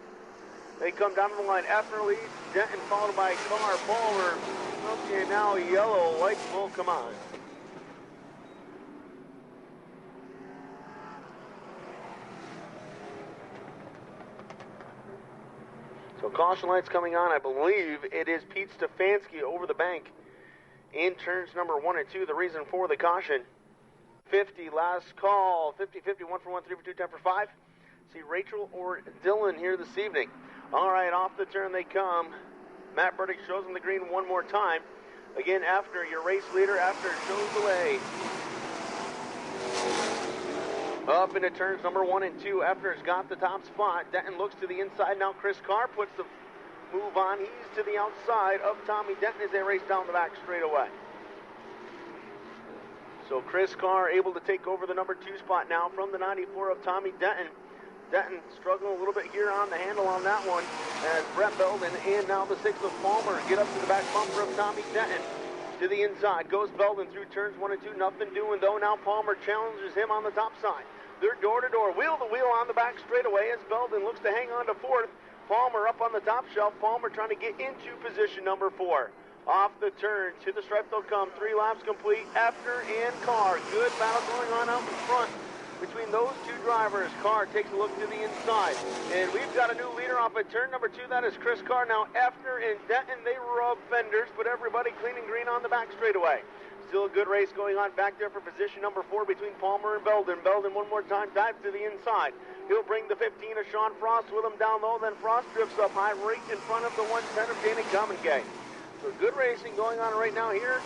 They come down the line. Effner leads. Denton followed by Car Palmer. Okay, now yellow lights will come on. So caution lights coming on. I believe it is Pete Stefanski over the bank in turns number 1 and 2. The reason for the caution. 50, last call, 50-50, 1 for 1, 3 for 2, 10 for 5. See Rachel or Dylan here this evening. All right, off the turn they come. Matt Burdick shows them the green one more time. Again, after your race leader, after shows the way. Up into turns number 1 and 2. After it's got the top spot, Denton looks to the inside. Now Chris Carr puts the move on. He's to the outside of Tommy Denton as they race down the back straightaway. So Chris Carr able to take over the number 2 spot now from the 94 of Tommy Denton. Denton struggling a little bit here on the handle on that one as Brett Belden and now the 6 of Palmer get up to the back bumper of Tommy Denton. To the inside goes Belden through turns 1 and 2. Nothing doing though. Now Palmer challenges him on the top side. They're door to door, wheel to wheel on the back straightaway as Belden looks to hang on to 4th. Palmer up on the top shelf. Palmer trying to get into position number 4. Off the turn, to the stripe they'll come. 3 laps complete. Effner and Carr. Good battle going on out in front between those 2 drivers. Carr takes a look to the inside. And we've got a new leader off at turn number 2. That is Chris Carr. Now Effner and Denton, they rub fenders, but everybody clean and green on the back straightaway. Still a good race going on back there for position number 4 between Palmer and Belden. Belden one more time dives to the inside. He'll bring the 15 of Sean Frost with him down low. Then Frost drifts up high right in front of the 110 of Danny Comingay. So good racing going on right now here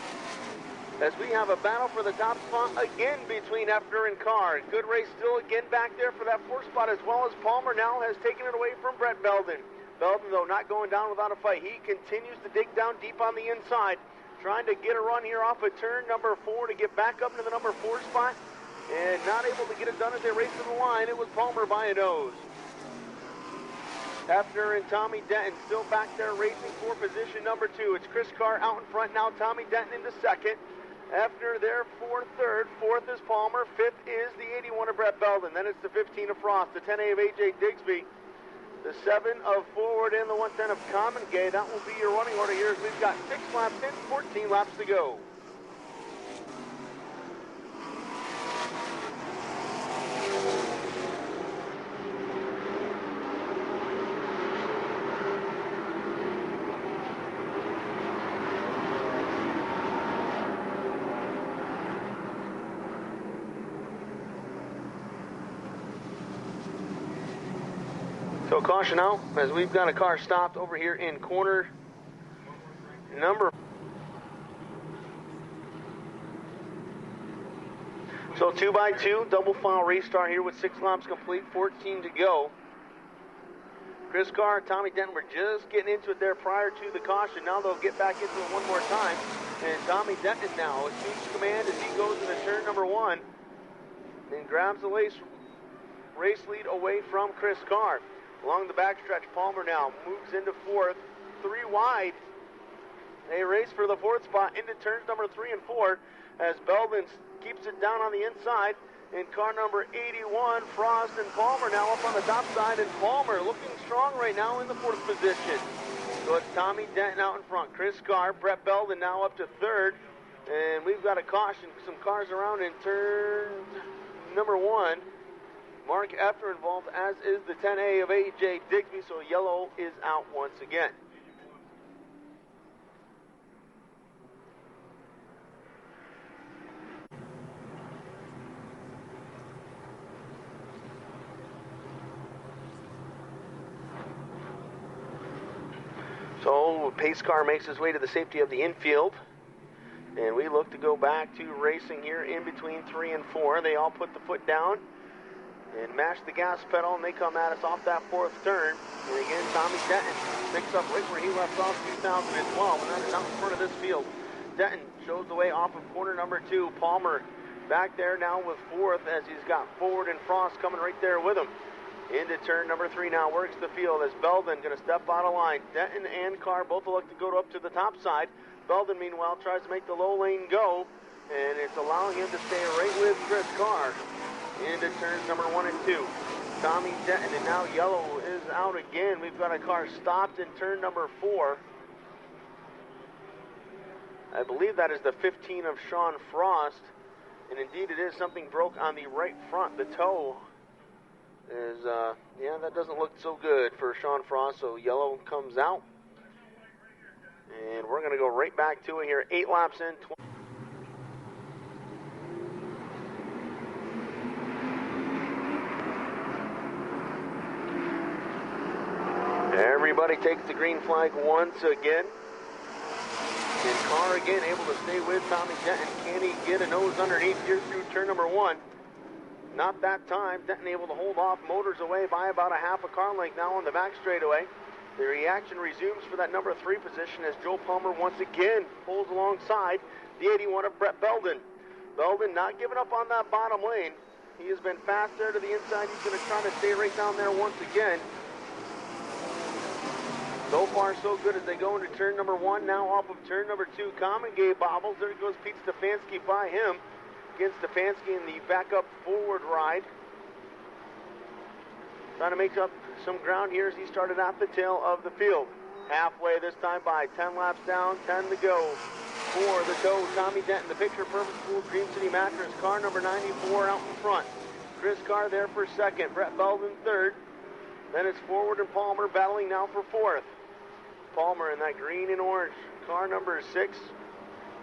as we have a battle for the top spot again between Effner and Carr. Good race still again back there for that 4th spot, as well as Palmer now has taken it away from Brett Belden. Belden, though, not going down without a fight. He continues to dig down deep on the inside, trying to get a run here off of turn number 4 to get back up into the number 4 spot, and not able to get it done as they race to the line. It was Palmer by a nose. Effner and Tommy Denton still back there racing for position number 2. It's Chris Carr out in front now, Tommy Denton into second. Effner there for third. 4th is Palmer. 5th is the 81 of Brett Belden. Then it's the 15 of Frost, the 10A of A.J. Digsby, the 7 of Forward, and the 110 of Common Gay. That will be your running order here as we've got 6 laps in, 14 laps to go. So caution out as we've got a car stopped over here in corner number. So 2x2, double file restart here with 6 laps complete, 14 to go. Chris Carr and Tommy Denton were just getting into it there prior to the caution. Now they'll get back into it one more time. And Tommy Denton now assumes command as he goes into turn number 1 and grabs the race lead away from Chris Carr. Along the backstretch, Palmer now moves into 4th, 3 wide. They race for the 4th spot into turns number 3 and 4 as Belden keeps it down on the inside. In car number 81, Frost and Palmer now up on the top side, and Palmer looking strong right now in the 4th position. So it's Tommy Denton out in front, Chris Carr, Brett Belden now up to 3rd, and we've got a caution, some cars around in turn number 1. Mark Effner involved, as is the 10A of A.J. Digsby, so yellow is out once again. So pace car makes his way to the safety of the infield, and we look to go back to racing here in between 3 and 4. They all put the foot down and mash the gas pedal, and they come at us off that 4th turn. And again, Tommy Denton picks up right where he left off 2012, and that is out in front of this field. Denton shows the way off of corner number 2. Palmer back there now with 4th as he's got Forward and Frost coming right there with him. Into turn number 3 now, works the field as Belden going to step out of line. Denton and Carr both will look to go up to the top side. Belden, meanwhile, tries to make the low lane go, and it's allowing him to stay right with Chris Carr. Into turns number 1 and 2. Tommy Denton, and now yellow is out again. We've got a car stopped in turn number 4. I believe that is the 15 of Sean Frost, and indeed it is. Something broke on the right front. The toe is, yeah, that doesn't look so good for Sean Frost, so yellow comes out. And we're going to go right back to it here. 8 laps in. Everybody takes the green flag once again. And Carr again able to stay with Tommy Denton. Can he get a nose underneath here through turn number 1? Not that time. Denton able to hold off, motors away by about a half a car length now on the back straightaway. The reaction resumes for that number 3 position as Joe Palmer once again pulls alongside the 81 of Brett Belden. Belden not giving up on that bottom lane. He has been fast there to the inside. He's going to try to stay right down there once again. So far, so good as they go into turn number 1. Now off of turn number 2, Common Gay bobbles. There goes Pete Stefanski by him. Against Stefanski in the backup forward ride. Trying to make up some ground here as he started at the tail of the field. Halfway this time by 10 laps down, 10 to go. For the toe, Tommy Denton, the picture perfect School Dream City Mattress. Car number 94 out in front. Chris Carr there for 2nd. Brett Belden 3rd. Then it's Forward and Palmer battling now for 4th. Palmer in that green and orange. Car number 6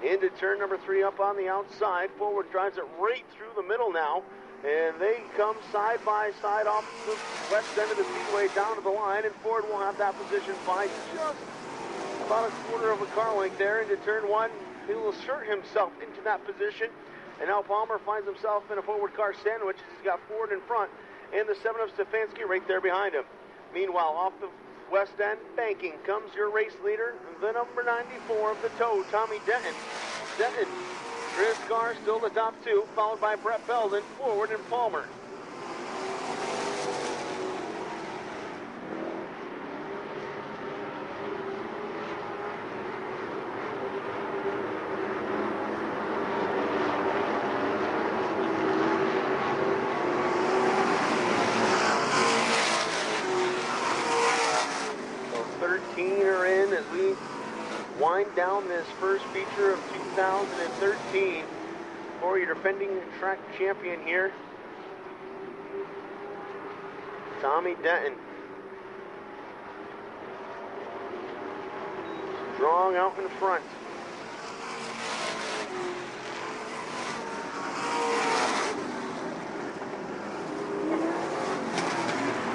into turn number 3 up on the outside. Forward drives it right through the middle now. And they come side by side off the west end of the speedway down to the line. And Ford will have that position by just about a quarter of a car length there into turn one. He'll assert himself into that position. And now Palmer finds himself in a forward car sandwich. He's got Ford in front and the 7 of Stefanski right there behind him. Meanwhile, off the west end, banking, comes your race leader, the number 94 of the tow, Tommy Denton. Chris Carr still the top two, followed by Brett Belden, Forward, and Palmer. Wind down this first feature of 2013 for your defending track champion here, Tommy Denton. Strong out in front.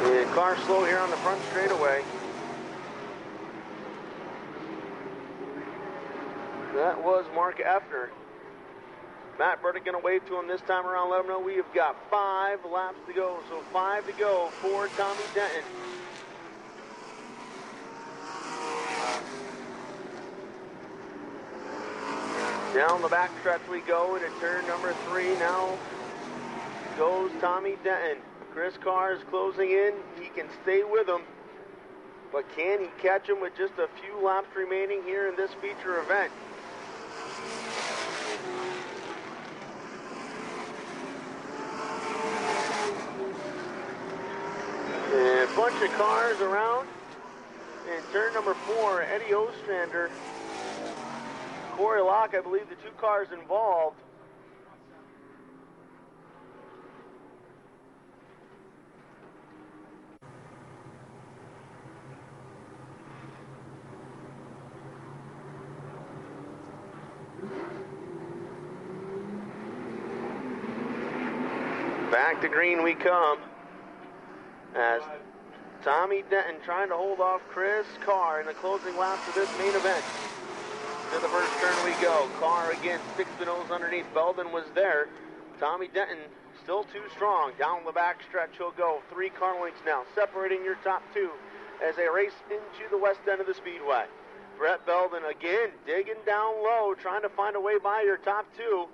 And car slow here on the front straightaway. That was Mark Effner. Matt Burdick going to wave to him this time around, let him know we have got 5 laps to go. So 5 to go for Tommy Denton. Down the backstretch we go into turn number 3. Now goes Tommy Denton. Chris Carr is closing in. He can stay with him. But can he catch him with just a few laps remaining here in this feature event? And a bunch of cars around. In turn number 4, Eddie Ostrander, Corey Locke, I believe the 2 cars involved. Back to green we come as Tommy Denton trying to hold off Chris Carr in the closing laps of this main event. To the first turn we go. Carr again sticks the nose underneath. Belden was there. Tommy Denton still too strong. Down the back stretch he'll go. 3 car lengths now, separating your top 2 as they race into the west end of the speedway. Brett Belden again digging down low, trying to find a way by your top 2.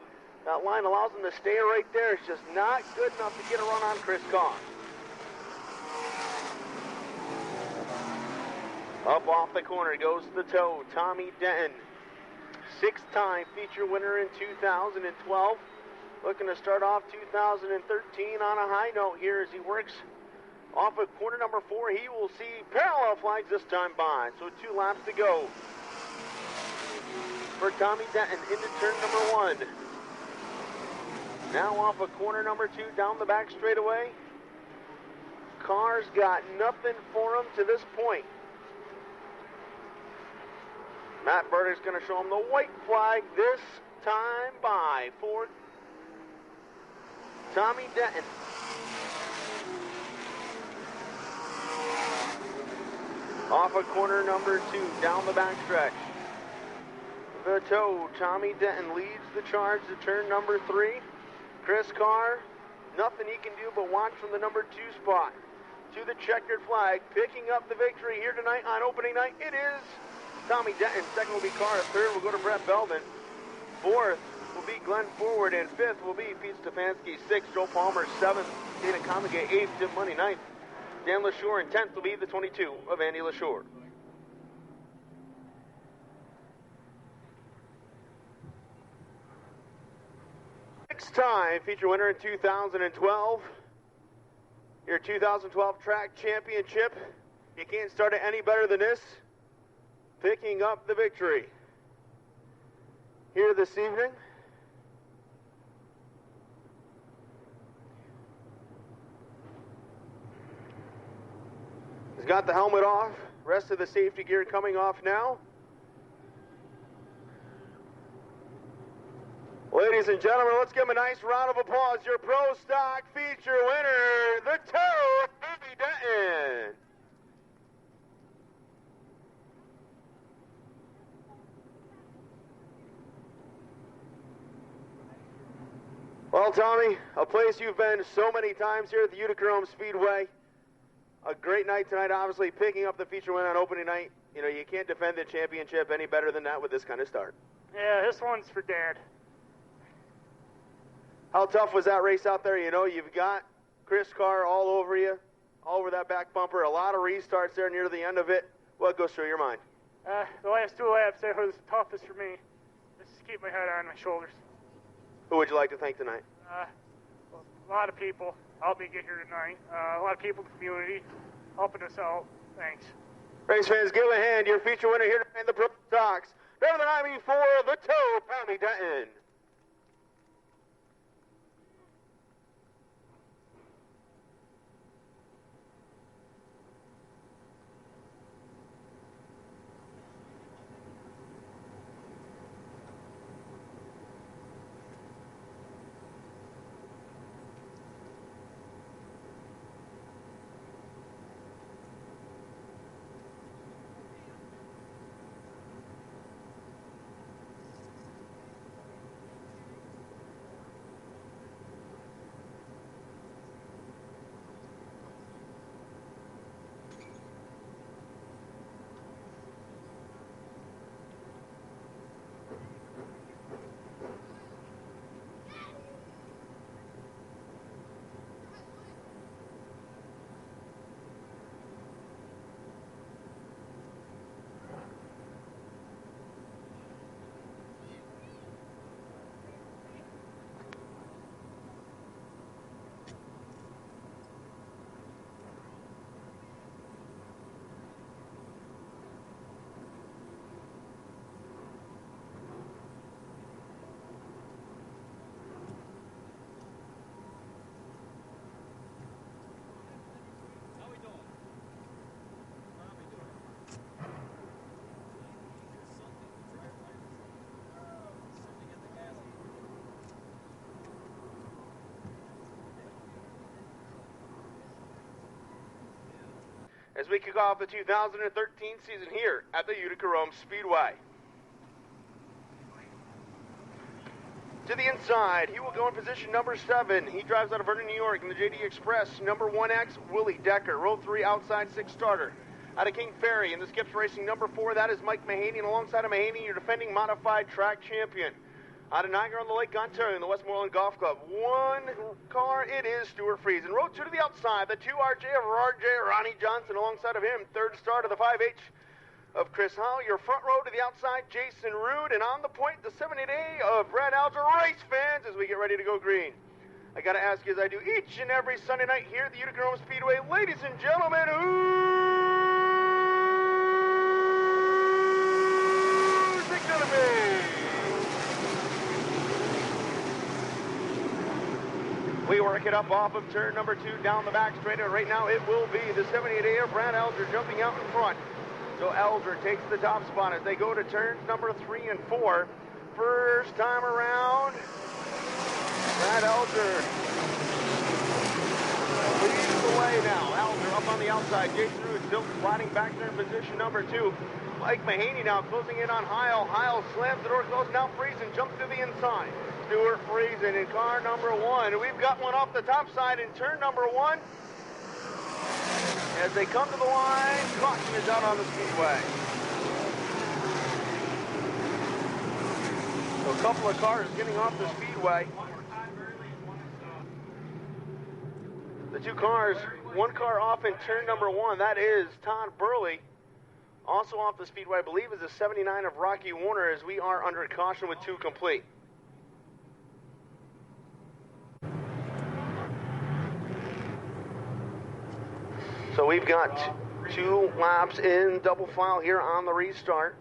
That line allows him to stay right there. It's just not good enough to get a run on Chris Carr. Up off the corner goes the tow, Tommy Denton. 6-time feature winner in 2012. Looking to start off 2013 on a high note here as he works off of corner number 4. He will see parallel flags this time by. So 2 laps to go for Tommy Denton into turn number 1. Now off of corner number 2 down the back straightaway. Carr's got nothing for him to this point. Matt Burdick's going to show him the white flag this time by for Tommy Denton. Off of corner number 2, down the backstretch. The tow, Tommy Denton leads the charge to turn number 3. Chris Carr, nothing he can do but watch from the number 2 spot to the checkered flag. Picking up the victory here tonight on opening night, it is Tommy Denton. Second will be Carr. Third will go to Brett Belden. Fourth will be Glenn Forward. And fifth will be Pete Stefanski. Sixth, Joe Palmer. Seventh, Dana Comigay. Eighth, Tim Money. Ninth, Dan LaShore. And 10th will be the 22 of Andy LaShore. Six-time feature winner in 2012. Your 2012 track championship. You can't start it any better than this. Picking up the victory here this evening. He's got the helmet off. Rest of the safety gear coming off now. Ladies and gentlemen, let's give him a nice round of applause. Your Pro Stock feature winner, the tow, Tommy Denton. Well, Tommy, a place you've been so many times here at the Utica Speedway. A great night tonight, obviously, picking up the feature win on opening night. You know, you can't defend the championship any better than that with this kind of start.
Yeah, this one's for Dad.
How tough was that race out there? You know, you've got Chris Carr all over you, all over that back bumper. A lot of restarts there near the end of it. What goes through your mind?
The last 2 laps, that was the toughest for me. Just to keep my head on my shoulders.
Who would you like to thank tonight?
Well, a lot of people helped me get here tonight. A lot of people in the community helping us out. Thanks.
Race fans, give a hand. Your feature winner here tonight in the Pro Stocks. Driver the 94, the toe, Tommy Denton. As we kick off the 2013 season here at the Utica Speedway. To the inside, he will go in position number 7. He drives out of Vernon, New York in the JD Express, number 1X, Willie Decker. Row 3 outside 6 starter. Out of King Ferry in the Skips Racing number 4, that is Mike Mahaney. And alongside of Mahaney, your defending modified track champion. Out of Niagara on the Lake, Ontario in the Westmoreland Golf Club. One car, it is Stuart Friesen. Row 2 to the outside, the 2RJ of RJ, Ronnie Johnson. Alongside of him, third start of the 5H of Chris Howell. Your front row to the outside, Jason Rude. And on the point, the 78A of Brad Alger. Race fans, as we get ready to go green. I got to ask you, as I do each and every Sunday night here at the Utica Speedway, ladies and gentlemen, who's it going to be? We work it up off of turn number 2 down the back straight, and right now it will be the 78A of Brad Alger jumping out in front. So Alger takes the top spot as they go to turns number 3 and 4. First time around, Brad Alger leads the way now. Alger up on the outside. Jason Rude still sliding back there in position number 2. Mike Mahaney now closing in on Heil. Heil slams the door closed. Now Friesen jumps to the inside. Stuart Friesen in car number 1. We've got one off the top side in turn number 1. As they come to the line, caution is out on the speedway. So a couple of cars getting off the speedway. The 2 cars, 1 car off in turn number 1. That is Todd Burley. Also off the speedway, I believe, is the 79 of Rocky Warner, as we are under caution with 2 complete. So we've got 2 laps in double file here on the restart.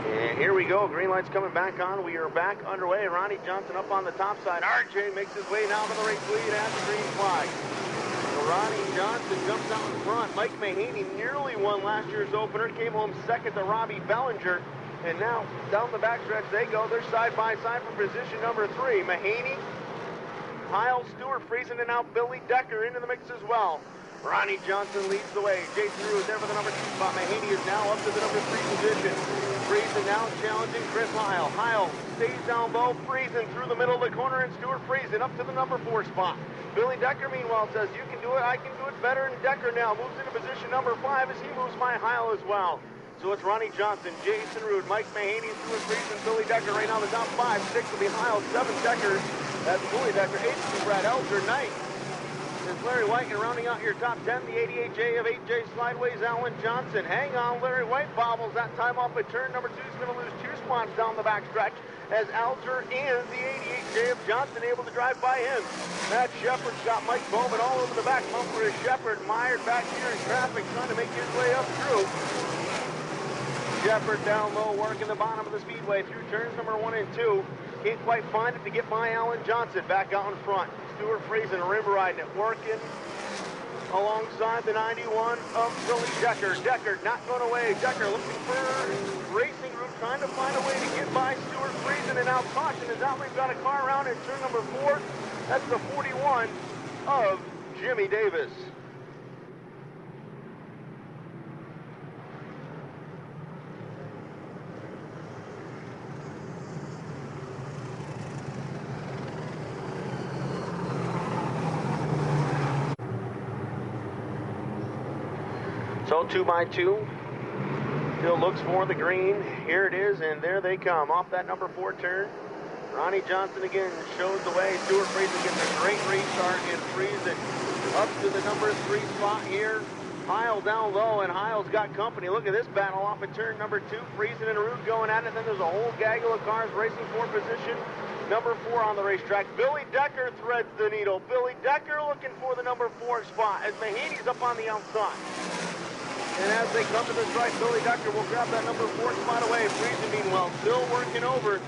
And here we go. Green light's coming back on. We are back underway. Ronnie Johnson up on the top side. RJ makes his way down to the race lead at the green flag. So Ronnie Johnson jumps out in front. Mike Mahaney nearly won last year's opener. Came home second to Robbie Bellinger. And now down the backstretch they go. They're side by side for position number 3. Mahaney, Heil, Stuart Friesen, and now Billy Decker into the mix as well. Ronnie Johnson leads the way. Jason Rude there for the number 2 spot. Mahaney is now up to the number 3 position. Friesen now challenging Chris Heil. Heil stays down low. Friesen through the middle of the corner, and Stuart Friesen up to the number 4 spot. Billy Decker, meanwhile, says, you can do it, I can do it better. And Decker now moves into position number 5 as he moves by Heil as well. So it's Ronnie Johnson, Jason Rude, Mike Mahaney, Stuart Friesen, Billy Decker right now. The top 5, 6 will be Heil, 7 Decker. That's Billy Decker, 8 will be Brad Elger, 9 is Larry White, and rounding out your top 10, the 88J of 8J Slideways, Alan Johnson. Hang on, Larry White bobbles that time off at turn number 2. He's going to lose 2 spots down the backstretch as Alger and the 88J of Johnson able to drive by him. Matt Shepard's got Mike Bowman all over the back bumper as Shepard mired back here in traffic trying to make his way up through. Shepard down low working the bottom of the speedway through turns number 1 and 2. Can't quite find it to get by Alan Johnson back out in front. Stuart Friesen rim riding it, working alongside the 91 of Billy Decker. Decker not going away. Decker looking for racing route, trying to find a way to get by Stuart Friesen, and now caution is out. We've got a car around in turn number 4. That's the 41 of Jimmy Davis. So 2 by 2, still looks for the green. Here it is, and there they come off that number 4 turn. Ronnie Johnson again shows the way. Stuart Friesen gets a great restart, and Friesen up to the number 3 spot here. Heil down low, and Heil's got company. Look at this battle off at turn number 2. Friesen and Rude going at it. Then there's a whole gaggle of cars racing for position number 4 on the racetrack. Billy Decker threads the needle. Billy Decker looking for the number 4 spot as Mahaney's up on the outside. And as they come to the stripe, Billy Decker will grab that number 4 spot away. Friesen, meanwhile, still working over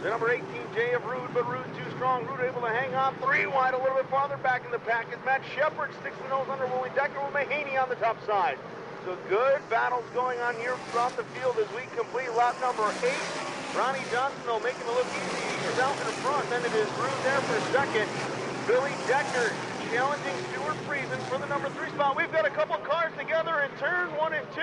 the number 18J of Rude, but Rude too strong. Rude able to hang on 3 wide, a little bit farther back in the pack as Matt Shepard sticks the nose under Billy Decker with Mahaney on the top side. So good battles going on here throughout the field as we complete lap number 8. Ronnie Johnson, though, making it look easy. He's out in front. Then it is Rude there for second. Billy Decker challenging Stuart Friesen for the number 3 spot. We've got a couple cars together in turn 1 and 2.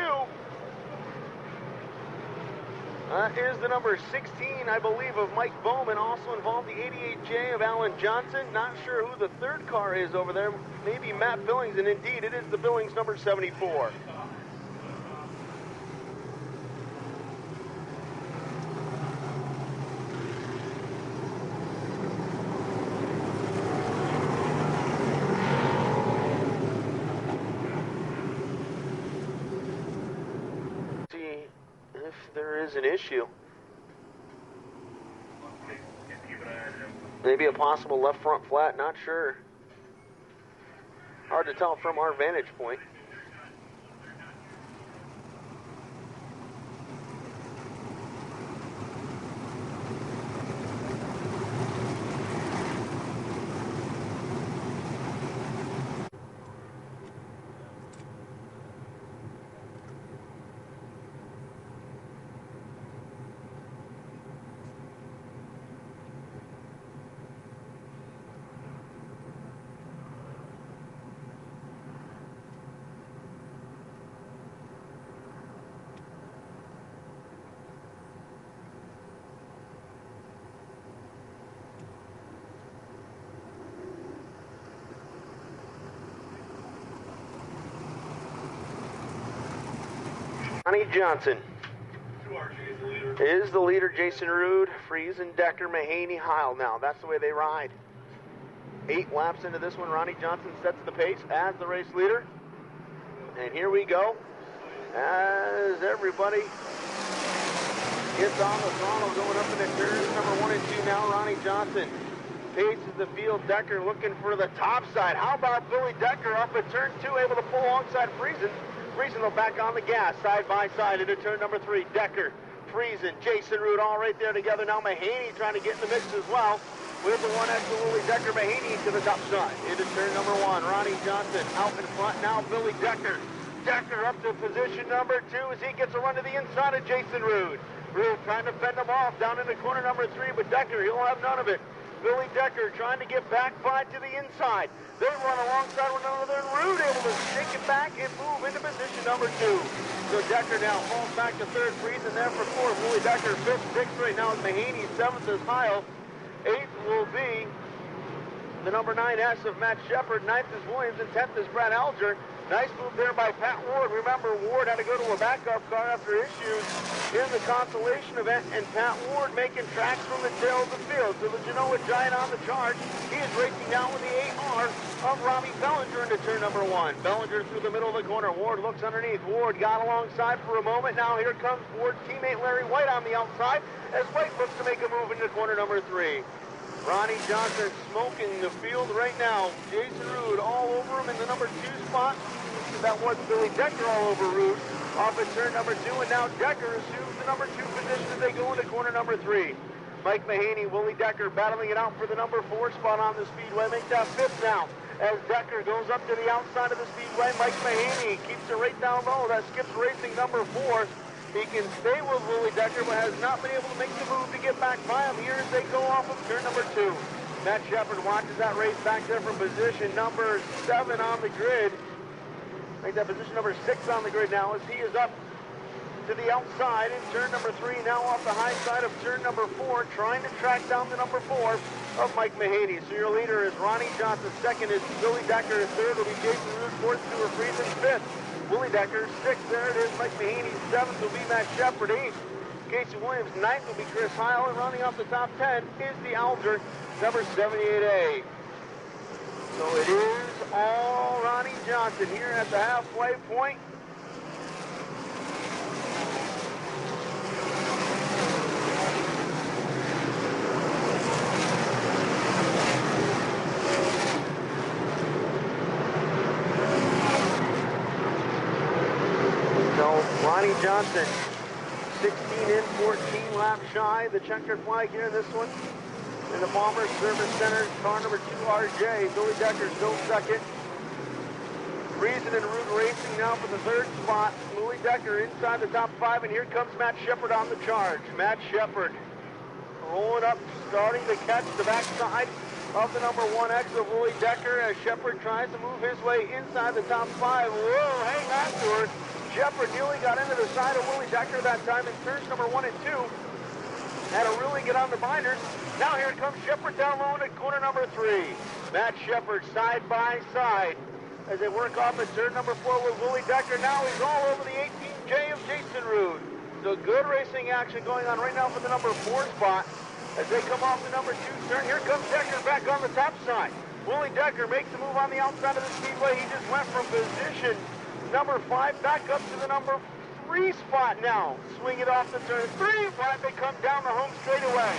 Is the number 16, I believe, of Mike Bowman, also involved the 88J of Alan Johnson. Not sure who the 3rd car is over there. Maybe Matt Billings, and indeed it is the Billings number 74. There is an issue. Maybe a possible left front flat, not sure. Hard to tell from our vantage point. Ronnie Johnson is the leader. Jason Rude, Friesen, Decker, Mahaney, Heil. Now, that's the way they ride. 8 laps into this one, Ronnie Johnson sets the pace as the race leader. And here we go as everybody gets on the throttle going up into turns number 1 and 2 now. Ronnie Johnson paces the field. Decker looking for the top side. How about Billy Decker up at turn 2, able to pull alongside Friesen. Friesen will back on the gas, side by side into turn number 3. Decker, Friesen, Jason Rude all right there together. Now Mahaney trying to get in the mix as well. With the 1X Willie Decker, Mahaney to the top side. Into turn number 1. Ronnie Johnson out in front now. Billy Decker. Decker up to position number 2 as he gets a run to the inside of Jason Rude. Rude trying to fend him off down in the corner number 3, but Decker, he'll have none of it. Billy Decker trying to get back by to the inside. They run alongside one another, and Rude able to shake it back and move into position number 2. So Decker now falls back to third, freezing there for fourth. Billy Decker fifth, sixth right now is Mahaney, seventh is Heil. Eighth will be the number 9S of Matt Shepard. Ninth is Williams, and 10th is Brad Alger. Nice move there by Pat Ward. Remember, Ward had to go to a backup car after issues in the consolation event, and Pat Ward making tracks from the tail of the field. So the Genoa Giant on the charge. He is racing down with the 8R of Robbie Bellinger into turn number 1. Bellinger through the middle of the corner. Ward looks underneath. Ward got alongside for a moment. Now here comes Ward's teammate Larry White on the outside as White looks to make a move into corner number 3. Ronnie Johnson smoking the field right now. Jason Rude all over him in the number 2 spot. That was Billy Decker all over Rude off at turn number 2, and now Decker assumes the number 2 position as they go into corner number 3. Mike Mahaney, Willie Decker battling it out for the number 4 spot on the speedway. Make that 5th now as Decker goes up to the outside of the speedway. Mike Mahaney keeps it right down low. That skips racing number 4. He can stay with Willie Decker, but has not been able to make the move to get back by him here as they go off of turn number 2. Matt Shepard watches that race back there from position number 7 on the grid. Make that position number 6 on the grid now as he is up to the outside in turn number 3, now off the high side of turn number 4, trying to track down the number 4 of Mike Mahaney. So your leader is Ronnie Johnson, second is Billy Decker, third will be Jason Rude, fourth Stuart Friesen, fifth Willie Decker, sixth, there it is Mike Mahaney, seventh will be Matt Shepard, eighth Casey Williams, ninth will be Chris Heil, and rounding off the top 10 is the Alger, number 78A. So it is all Ronnie Johnson here at the halfway point. So Ronnie Johnson, 16 in, 14 laps shy. The checkered flag here in this one. In the Palmer Service Center, car number 2, RJ. Billy Decker still second. Friesen and Rude racing now for the 3rd spot. Billy Decker inside the top 5, and here comes Matt Shepard on the charge. Matt Shepard rolling up, starting to catch the backside of the number 1X of Willie Decker as Shepard tries to move his way inside the top 5. Whoa, hang on to her. Shepard nearly got into the side of Willie Decker that time in turns number 1 and 2. Had to really get on the binders. Now here comes Shepard down low into corner number 3. Matt Shepard side by side as they work off at turn number 4 with Willie Decker. Now he's all over the 18J of Jason Rude. So good racing action going on right now for the number 4 spot as they come off the number 2 turn. Here comes Decker back on the top side. Willie Decker makes a move on the outside of the speedway. He just went from position number 5 back up to the number 3 spot now. Swing it off the turn 3, but they come down the home straightaway.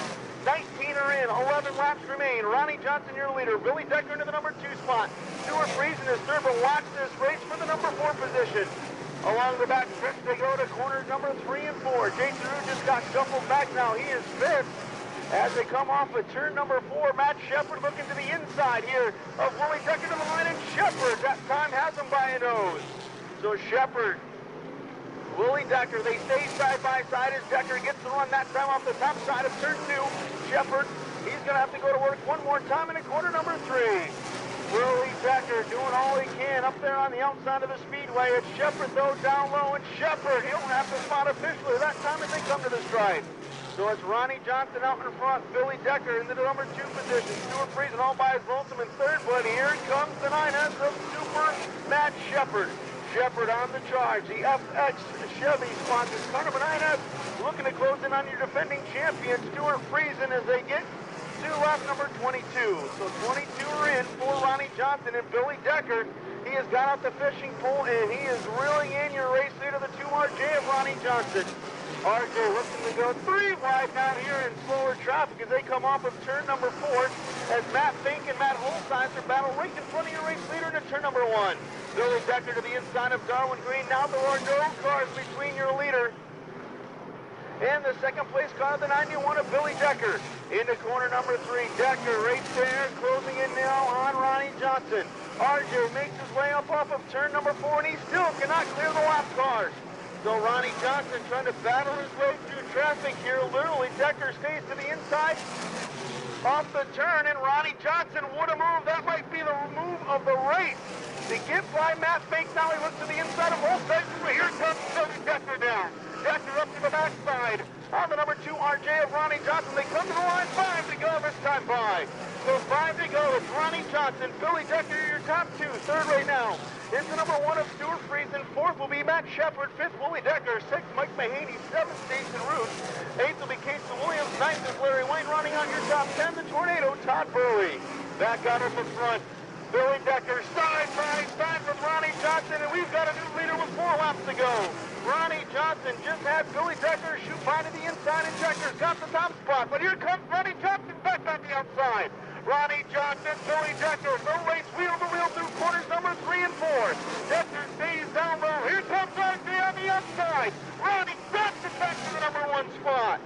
19 are in, 11 laps remain. Ronnie Johnson, your leader. Billy Decker into the number 2 spot. Stuart Friesen is third, but watch this race for the number 4 position. Along the back stretch, they go to corners number 3 and 4. Jason Rude just got shuffled back now. He is 5th. As they come off of turn number 4, Matt Shepard looking to the inside here of Willie Decker to the line, and Shepard that time has him by a nose. So Shepard, Willie Decker, they stay side by side as Decker gets the run that time off the top side of turn 2. Shepard, he's going to have to go to work one more time in corner number 3. Willie Decker doing all he can up there on the outside of the speedway. It's Shepard though down low, and Shepard, he'll have to spot officially that time as they come to the stride. So it's Ronnie Johnson out in front, Billy Decker into the number 2 position. Stuart Friesen all by his lonesome in third, but here comes the 9S of Super Matt Shepard. Shepard on the charge. The FX Chevy sponsors car number 9S looking to close in on your defending champion, Stuart Friesen, as they get to lap number 22. So 22 are in for Ronnie Johnson, and Billy Decker, he has got out the fishing pole, and he is reeling in your race leader, the 2RJ of Ronnie Johnson. RJ looking to go 3 wide down here in slower traffic as they come off of turn number 4 as Matt Fink and Matt Holsizer battle right in front of your race leader into turn number 1. Billy Decker to the inside of Darwin Green. Now there are no cars between your leader and the second place car of the 91 of Billy Decker. Into corner number 3. Decker right there closing in now on Ronnie Johnson. RJ makes his way up off of turn number 4, and he still cannot clear the lap cars. So Ronnie Johnson trying to battle his way through traffic here. Literally, Decker stays to the inside. off the turn, and Ronnie Johnson would have moved. That might be the move of the race. To get by Matt Fake, now he looks to the inside of Holstein. Here comes Billy Decker down. Decker up to the backside. On the number 2 RJ of Ronnie Johnson. They come to the line. 5 to go this time by. So 5 to go. It's Ronnie Johnson. Billy Decker, your top 2. Third right now is the number 1 of Stuart Friesen. 4th will be Matt Shepard. 5th, Willie Decker. 6th, Mike Mahaney. 7th, Jason Root. 8th will be Casey Williams. 9th is Larry Wayne. Running on your top 10, the Tornado, Todd Burley. Back out of the front. Billy Decker, side with Ronnie Johnson, and we've got a new leader with 4 laps to go. Ronnie Johnson just had Billy Decker shoot by to the inside, and Decker's got the top spot. But here comes Ronnie Johnson back on the outside. Ronnie Johnson, Billy Decker, no race, wheel to wheel through corners number 3 and 4. Decker stays down low. Here comes RJ on the outside. Ronnie Johnson back to the number 1 spot.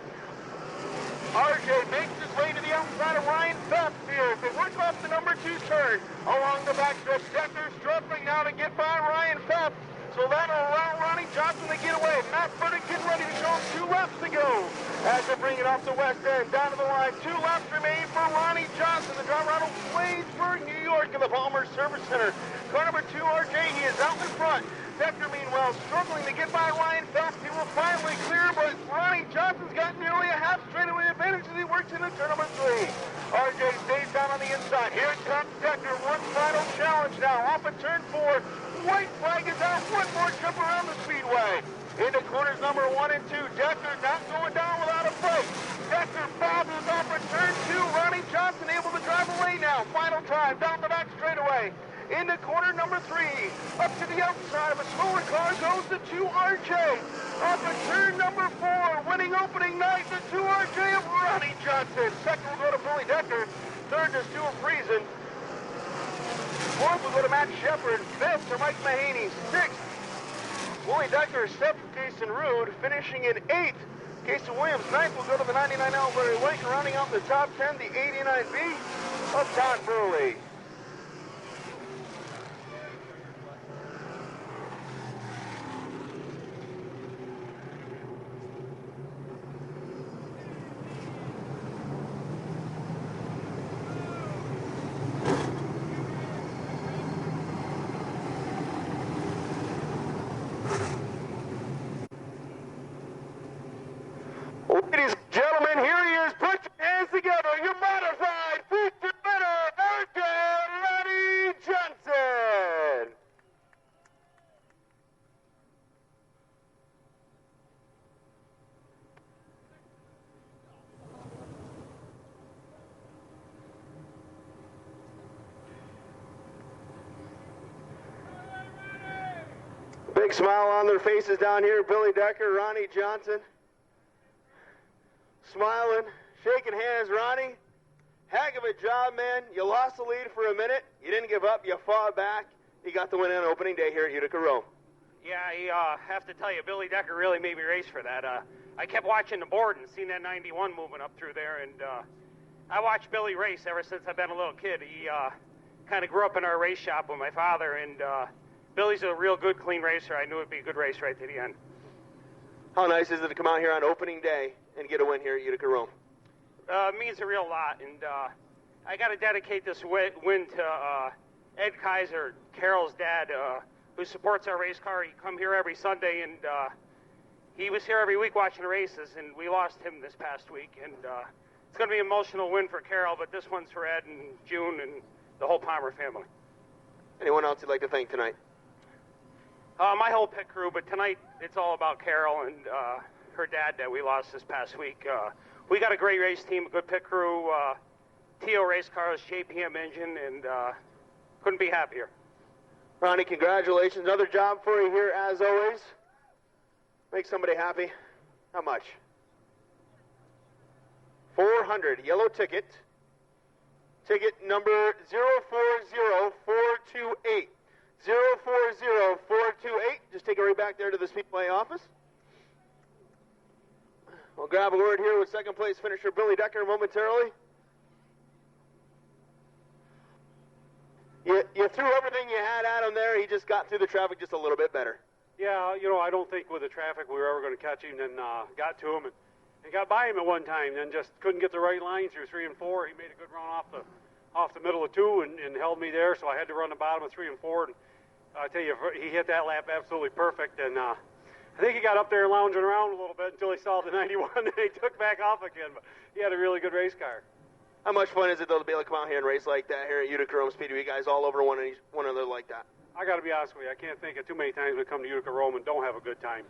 RJ makes his way to the outside of Ryan Phelps here. They work off the number 2 turn along the backstretch. Decker struggling now to get by Ryan Phelps. So that'll allow Ronnie Johnson to get away. Matt Burdick getting ready to show him 2 laps to go. As they bring it off the west end, down to the line. 2 laps remain for Ronnie Johnson. The driver out of Waynesburg, New York in the Palmer Service Center. Car number 2, RJ, he is out in front. Decker, meanwhile, struggling to get by Ryan Phelps. He will finally clear, but Ronnie Johnson's got nearly a half straightaway advantage as he works into turn number 3. RJ stays down on the inside. Here comes Decker. One final challenge now. Off of turn 4. White flag is out. One more trip around the speedway. Into corners number 1 and 2. Decker not going down without a fight. Decker bobbles off of turn 2. Ronnie Johnson able to drive away now. Final drive down the back straightaway. Into corner number 3. Up to the outside of a slower car goes the 2 RJ. Off of turn number 4. Winning opening night, the 2 RJ of Ronnie Johnson. Second will go to Billy Decker. Third to Stuart Friesen. 4th will go to Matt Shepard. 5th to Mike Mahaney. 6th, Willie Decker. 7th, Jason Rood. Finishing in 8th, Casey Williams. 9th will go to the 99L Larry White. Rounding out the top 10, the 89B of Todd Burley. Ladies and gentlemen, here he is. Put your hands together. Your modified feature winner, RJ Ronnie Johnson. Big smile on their faces down here. Billy Decker, Ronnie Johnson. Smiling, shaking hands. Ronnie, heck of a job, man. You lost the lead for a minute. You didn't give up. You fought back. You got the win on opening day here at Utica Rome.
Yeah, I have to tell you, Billy Decker really made me race for that. I kept watching the board and seen that 91 moving up through there, and I watched Billy race ever since I've been a little kid. He kind of grew up in our race shop with my father, and Billy's a real good, clean racer. I knew it'd be a good race right to the end.
How nice is it to come out here on opening day and get a win here at Utica Rome?
Means a real lot, and I got to dedicate this win to Ed Kaiser, Carol's dad, who supports our race car. He come here every Sunday, and he was here every week watching the races, and we lost him this past week, and it's going to be an emotional win for Carol, but this one's for Ed and June and the whole Palmer family.
Anyone else you'd like to thank tonight?
My whole pit crew, but tonight it's all about Carol and her dad that we lost this past week. We got a great race team, a good pit crew, TO race cars, JPM engine, and couldn't be happier.
Ronnie, congratulations. Another job for you here, as always. Make somebody happy. How much? 400. Yellow ticket. Ticket number 040428. 040428. Just take it right back there to the Speedway office. We'll grab a word here with second place finisher Billy Decker momentarily. You threw everything you had at him there. He just got through the traffic just a little bit better.
Yeah, I don't think with the traffic we were ever going to catch him, and got to him and I got by him at one time, then just couldn't get the right line through 3 and 4. He made a good run off the middle of 2 and held me there, so I had to run the bottom of 3 and 4. And I tell you, he hit that lap absolutely perfect, and I think he got up there lounging around a little bit until he saw the 91, and he took back off again. But he had a really good race car.
How much fun is it, though, to be able to come out here and race like that here at Utica Rome Speedway? You guys all over one another like that.
I got to be honest with you, I can't think of too many times we come to Utica Rome and don't have a good time.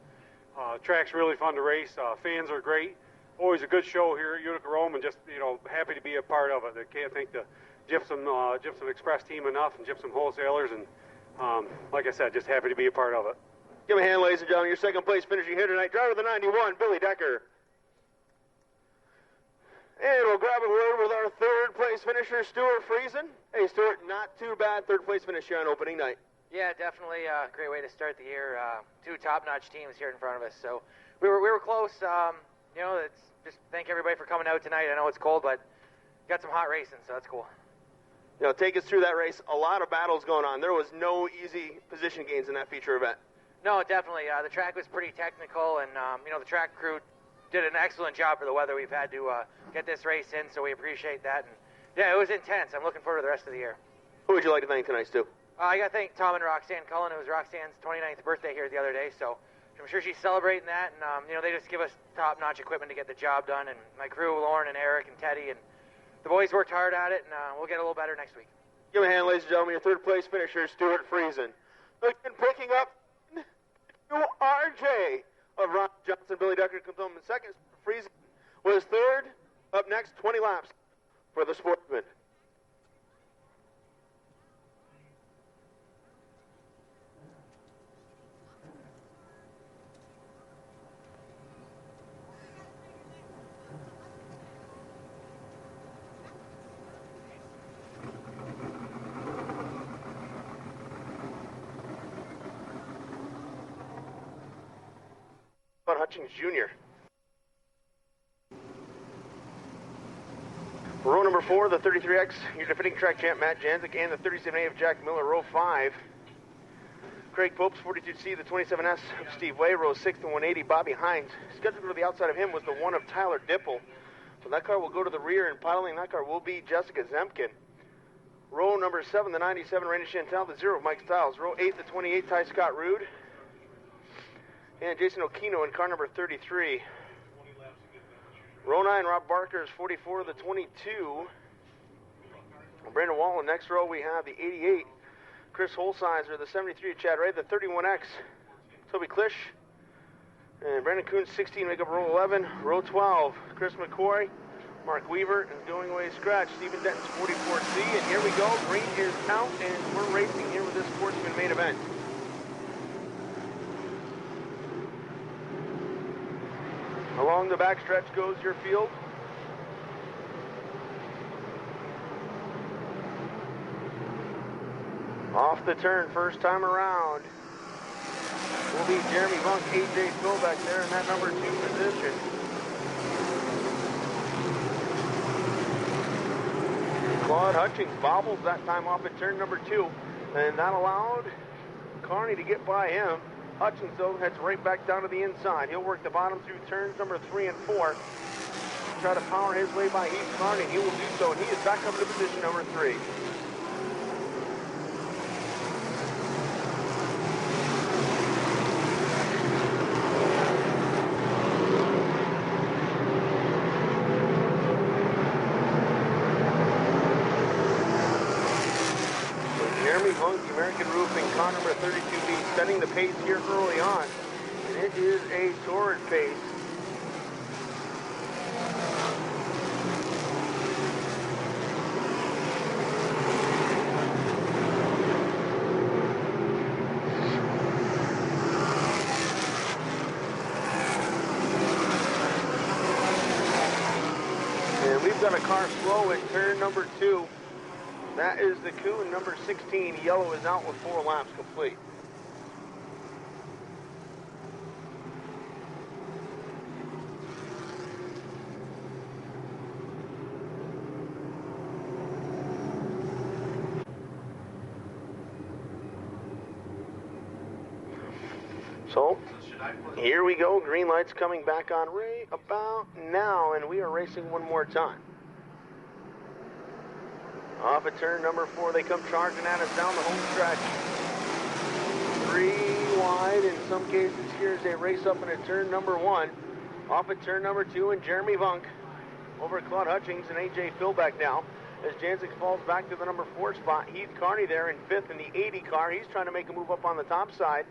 Track's really fun to race. Fans are great. Always a good show here at Utica Rome, and just happy to be a part of it. I can't thank the Gypsum Express team enough, and Gypsum Wholesalers, and like I said, just happy to be a part of it.
Give him a hand, ladies and gentlemen. Your second place finisher here tonight, driver of the 91, Billy Decker. And we'll grab a word with our third place finisher, Stuart Friesen. Hey, Stuart, not too bad third place finish here on opening night.
Yeah, definitely a great way to start the year. Two top-notch teams here in front of us, so we were close. It's just thank everybody for coming out tonight. I know it's cold, but got some hot racing, so that's cool.
Take us through that race. A lot of battles going on. There was no easy position gains in that feature event.
No, definitely. The track was pretty technical, and the track crew did an excellent job for the weather we've had to get this race in, so we appreciate that. And yeah, it was intense. I'm looking forward to the rest of the year.
Who would you like to thank tonight, Stu?
I got to thank Tom and Roxanne Cullen. It was Roxanne's 29th birthday here the other day, so I'm sure she's celebrating that. And they just give us top-notch equipment to get the job done. And my crew, Lauren and Eric and Teddy, and the boys worked hard at it, and we'll get a little better next week.
Give him a hand, ladies and gentlemen. Your third place finisher, Stuart Friesen. Looking, picking up RJ of Ron Johnson. Billy Decker comes home in second. Friesen was third. Up next, 20 laps for the Sportsman. Hutchings Jr. Row number 4, the 33X, your defending track champ Matt Janzik, and the 37A of Jack Miller. Row 5, Craig Popes, 42C, the 27S of Steve Way. Row 6, the 180, Bobby Hines. Scheduled to go to the outside of him was the 1 of Tyler Dipple. So that car will go to the rear, and piloting that car will be Jessica Zemkin. Row number 7, the 97, Randy Chantel, the 0 of Mike Stiles. Row 8, the 28, Ty Scott Rude. And Jason Okino in car number 33. Row 9, Rob Barker is 44, the 22. Brandon Wall in next row, we have the 88, Chris Holsizer, the 73, Chad Ray, the 31X, Toby Klisch. And Brandon Coons, 16, make up row 11. Row 12, Chris McCoy, Mark Weaver, and going away scratch, Stephen Denton's 44C. And here we go, green is out, and we're racing here with this Sportsman main event. Along the backstretch goes your field. Off the turn, first time around, will be Jeremy Vunk, AJ Philbeck there in that number 2 position. Claude Hutchings bobbles that time off at turn number 2, and that allowed Carney to get by him. Hutchins, though, heads right back down to the inside. He'll work the bottom through turns number 3 and 4. Try to power his way by Heath Carney. He will do so, and he is back up to position number 3. Jeremy Vunk, the American Roofing, car number 32B, setting the pace here early on. And it is a torrid pace. And we've got a car slow in turn number 2. That is the Coon number 16. Yellow is out with 4 laps complete. So, Here we go. Green lights coming back on right about now, and we are racing one more time. Off at turn number 4, they come charging at us down the home stretch. 3 wide in some cases here as they race up into turn number 1. Off at turn number 2, and Jeremy Vunk over at Claude Hutchings and A.J. Philbeck now. As Janzik falls back to the number 4 spot, Heath Carney there in 5th in the 80 car. He's trying to make a move up on the top side.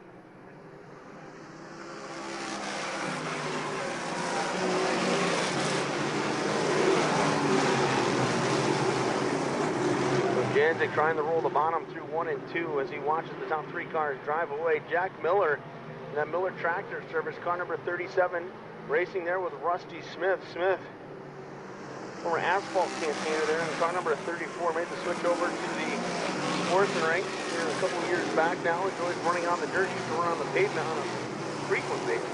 Janzik trying to roll the bottom through 1 and 2 as he watches the top 3 cars drive away. Jack Miller, that Miller Tractor Service, car number 37, racing there with Rusty Smith. Smith, former asphalt campaigner there, and car number 34 made the switch over to the sports ranks here a couple of years back now. Enjoys running on the dirt. Used to run on the pavement on a frequent basis.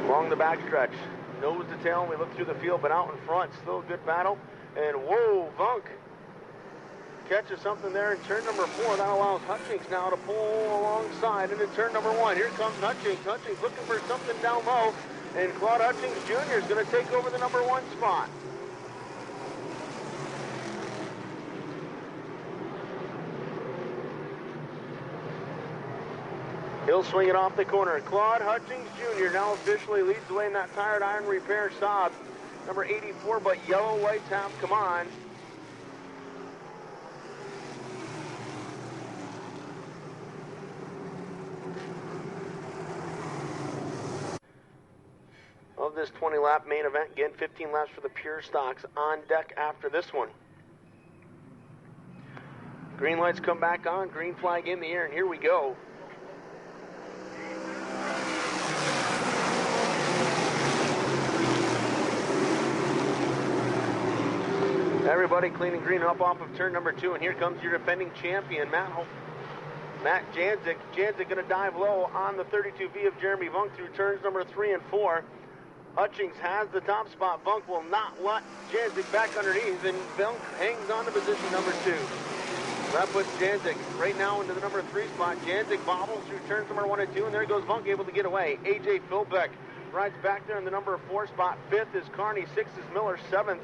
Along the backstretch, nose to tail, we look through the field, but out in front, still a good battle. And whoa, Vunk catches something there in turn number 4. That allows Hutchings now to pull alongside into turn number 1. Here comes Hutchings. Hutchings looking for something down low. And Claude Hutchings Jr. is going to take over the number 1 spot. He'll swing it off the corner. Claude Hutchings Jr. now officially leads the way in that tired iron repair Saab. Number 84, but yellow lights have come on. Of this 20-lap main event, again, 15 laps for the pure stocks on deck after this one. Green lights come back on, green flag in the air, and here we go. Everybody cleaning green up off of turn number 2, and here comes your defending champion, Matt Janzik. Janzik going to dive low on the 32V of Jeremy Vunk through turns number 3 and 4. Hutchings has the top spot. Vunk will not let Janzik back underneath, and Vunk hangs on to position number 2. That puts Janzik right now into the number 3 spot. Janzik bobbles through turns number 1 and 2, and there goes Vunk able to get away. A.J. Philbeck rides back there in the number 4 spot. 5th is Carney, 6th is Miller, 7th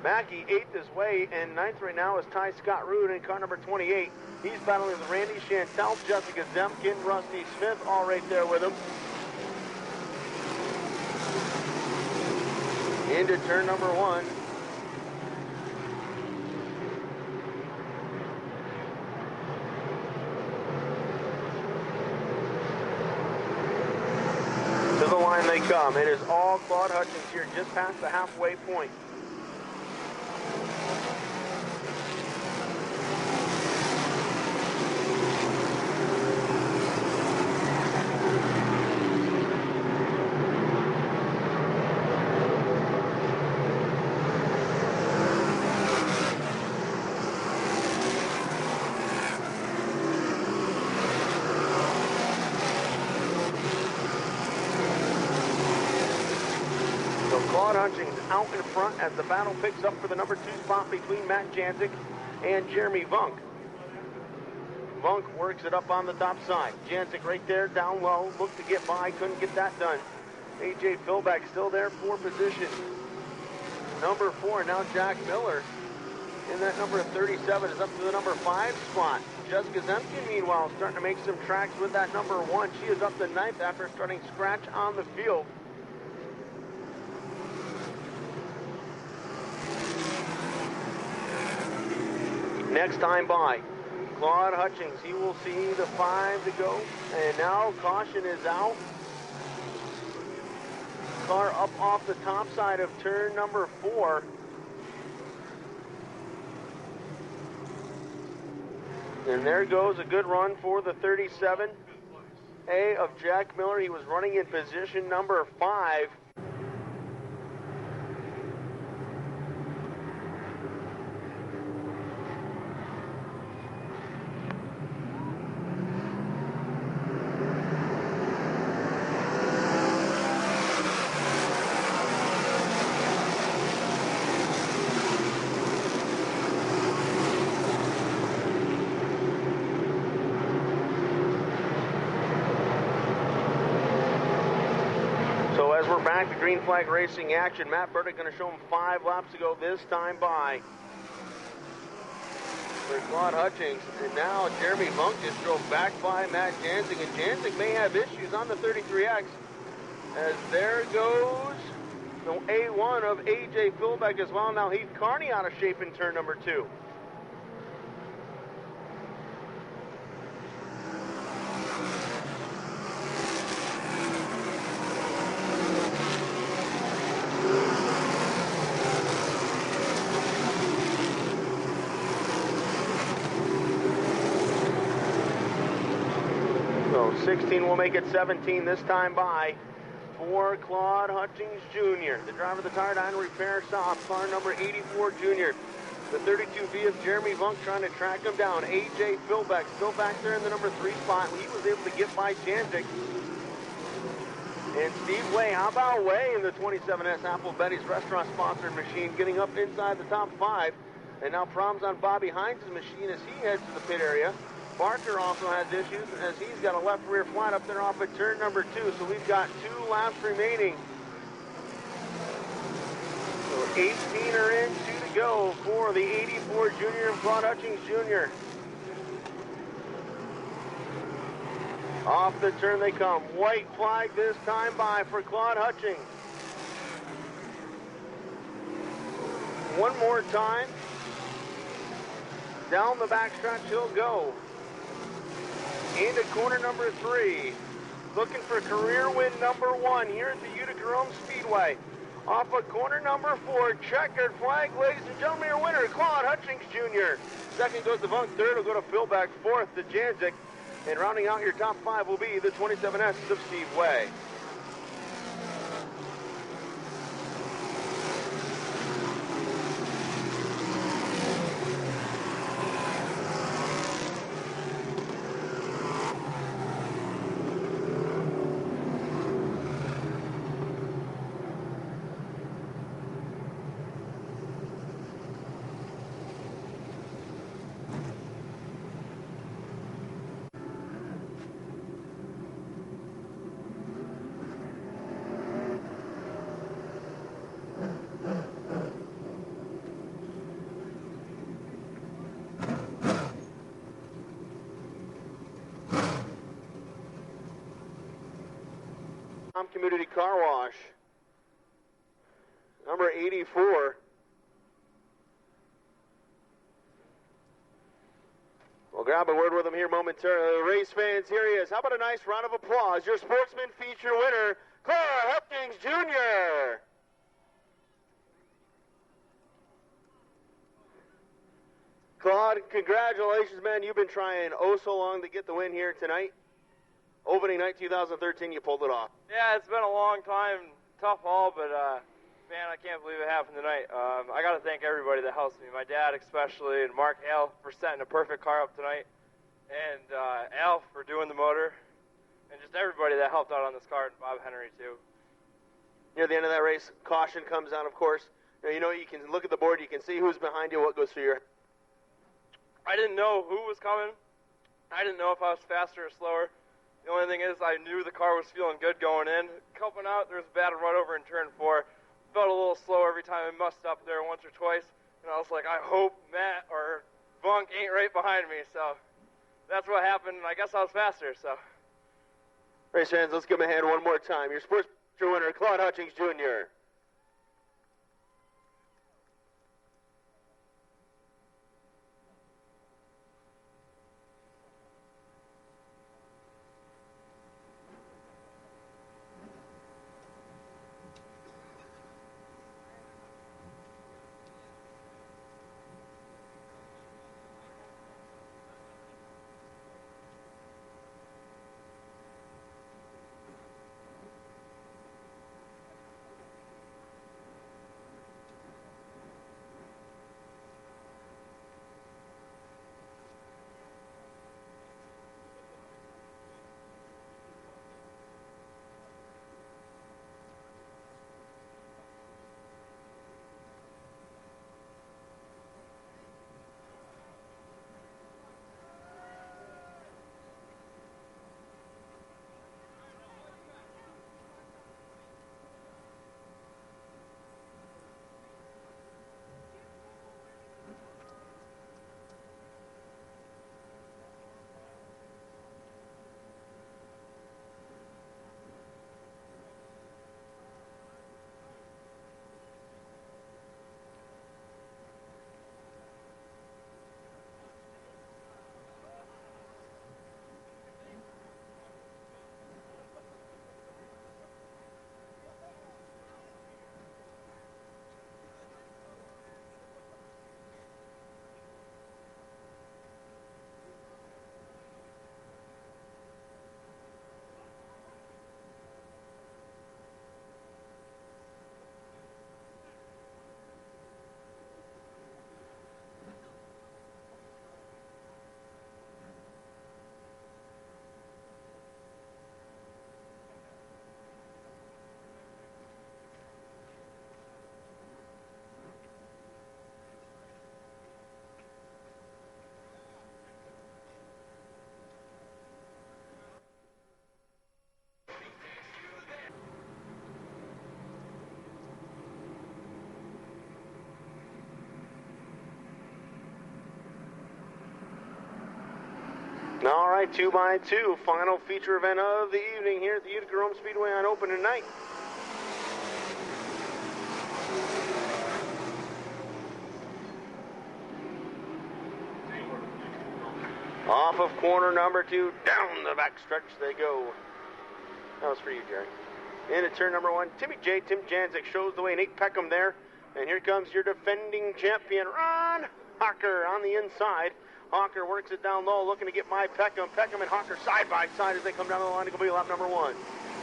Mackey, 8th is Way, and 9th right now is Ty Scott Root in car number 28. He's battling with Randy Chantel, Jessica Zemkin, Rusty Smith, all right there with him. Into turn number 1. To the line they come. It is all Claude Hutchings here, just past the halfway point. Hutchings out in front as the battle picks up for the number 2 spot between Matt Janzik and Jeremy Vunk. Vunk works it up on the top side. Janzik right there down low, looked to get by, couldn't get that done. A.J. Philbeck still there for position. Number 4, now Jack Miller in that number 37 is up to the number 5 spot. Jessica Zemkin, meanwhile, starting to make some tracks with that number 1. She is up to 9th after starting scratch on the field. Next time by, Claude Hutchings. He will see the 5 to go. And now caution is out. Car up off the top side of turn number 4. And there goes a good run for the 37A of Jack Miller. He was running in position number 5. We're back to green flag racing action. Matt Burdick going to show him 5 laps to go this time by. For Claude Hutchings. And now Jeremy Monk just drove back by Matt Janzig. And Janzig may have issues on the 33X. As there goes the A1 of A.J. Philbeck as well. Now Heath Carney out of shape in turn number 2. So 16 will make it 17 this time by for Claude Hutchings Jr. The driver of the Tire Dyno Repair Shop, car number 84 Jr. The 32V of Jeremy Vunk trying to track him down. A.J. Philbeck still back there in the number 3 spot. He was able to get by Janzik. And Steve Way, how about Way in the 27S Apple Betty's restaurant sponsored machine getting up inside the top 5. And now problems on Bobby Hines' machine as he heads to the pit area. Barker also has issues as he's got a left rear flat up there off of turn number 2. So we've got 2 laps remaining. So 18 are in, 2 to go for the 84 Junior and Claude Hutchings Jr. Off the turn they come. White flag this time by for Claude Hutchings. One more time. Down the backstretch he'll go. Into corner number 3. Looking for career win number 1 here at the Utica Rome Speedway. Off of corner number 4. Checkered flag, ladies and gentlemen, your winner, Claude Hutchings Jr. Second goes to Vunk. Third will go to Philbeck. Fourth to Janzik. And rounding out your top 5 will be the 27S of Steve Way. Community Car Wash. Number 84. We'll grab a word with him here momentarily. Race fans, here he is. How about a nice round of applause? Your Sportsman feature winner, Claude Hutchings Jr. Claude, congratulations, man. You've been trying oh so long to get the win here tonight. Opening night 2013, you pulled it off.
Yeah, it's been a long time, tough haul, but man, I can't believe it happened tonight. I got to thank everybody that helps me, my dad especially, and Mark Al for setting a perfect car up tonight, and Al for doing the motor, and just everybody that helped out on this car, and Bob Henry too.
Near the end of that race, caution comes down, of course. You can look at the board, you can see who's behind you, what goes through your head.
I didn't know who was coming. I didn't know if I was faster or slower. The only thing is I knew the car was feeling good going in. Coming out, there was a bad run over in turn 4. Felt a little slow every time I mussed up there once or twice. And I was like, I hope Matt or Vunk ain't right behind me. So that's what happened. I guess I was faster. So
Race fans, let's give him a hand one more time. Your sports winner, Claude Hutchings Jr. by 2x2. Final feature event of the evening here at the Utica Rome Speedway on opening night. Off of corner number 2, down the back stretch they go. That was for you, Jerry. Into turn number 1, Tim Janzik shows the way. Nate Peckham there. And here comes your defending champion, Ron Hawker on the inside. Hawker works it down low, looking to get my Peckham. Peckham and Hawker side by side as they come down the line to go be lap number 1.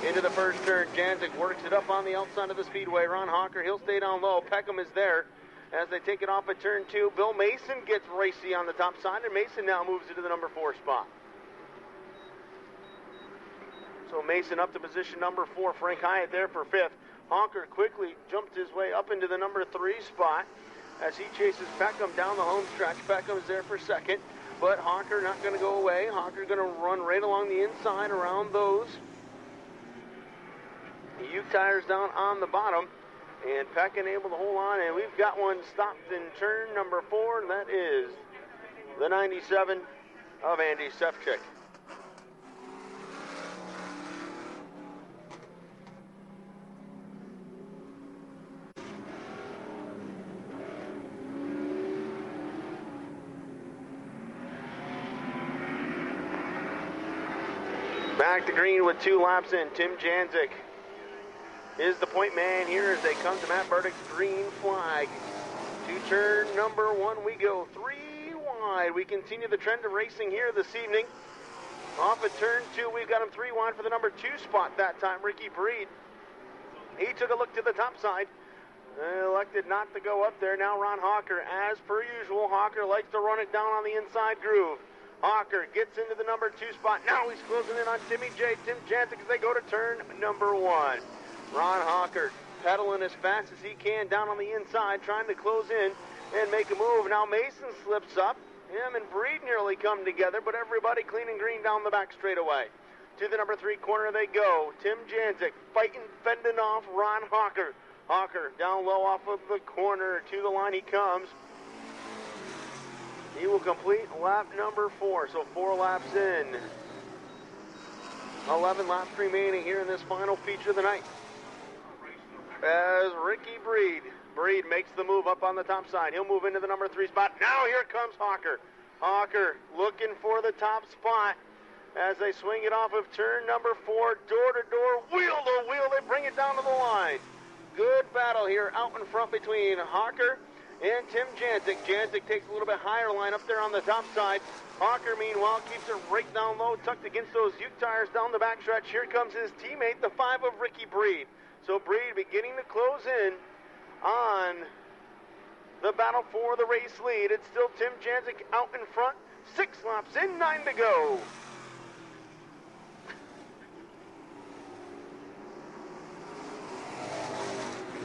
Into the first turn, Janzik works it up on the outside of the speedway. Ron Hawker, he'll stay down low. Peckham is there. As they take it off at turn 2, Bill Mason gets racy on the top side, and Mason now moves into the number 4 spot. So Mason up to position number 4. Frank Hyatt there for 5th. Hawker quickly jumped his way up into the number 3 spot as he chases Peckham down the home stretch. Peckham's there for 2nd, but Hawker not going to go away. Hawker going to run right along the inside around those U tires down on the bottom. And Peckham able to hold on, and we've got one stopped in turn number 4, and that is the 97 of Andy Sefcik. Back to green with 2 laps in. Tim Janzik is the point man here as they come to Matt Burdick's green flag. To turn number 1 we go. 3 wide. We continue the trend of racing here this evening. Off at turn 2, we've got him 3 wide for the number 2 spot that time, Ricky Breed. He took a look to the top side. Elected not to go up there. Now Ron Hawker, as per usual. Hawker likes to run it down on the inside groove. Hawker gets into the number 2 spot. Now he's closing in on Tim Janzik as they go to turn number 1. Ron Hawker pedaling as fast as he can down on the inside, trying to close in and make a move. Now Mason slips up. Him and Breed nearly come together, but everybody clean and green down the back straightaway. To the number 3 corner they go. Tim Janzik fighting, fending off Ron Hawker. Hawker down low off of the corner. To the line he comes. He will complete lap number 4, so 4 laps in. 11 laps remaining here in this final feature of the night. As Ricky Breed makes the move up on the top side. He'll move into the number 3 spot. Now here comes Hawker. Hawker looking for the top spot as they swing it off of turn number 4, door to door, wheel to wheel. They bring it down to the line. Good battle here out in front between Hawker and Tim Janzik. Janzik takes a little bit higher line up there on the top side. Hawker, meanwhile, keeps it right down low, tucked against those Ute tires down the backstretch. Here comes his teammate, the 5 of Ricky Breed. So Breed beginning to close in on the battle for the race lead. It's still Tim Janzik out in front. 6 laps in, 9 to go.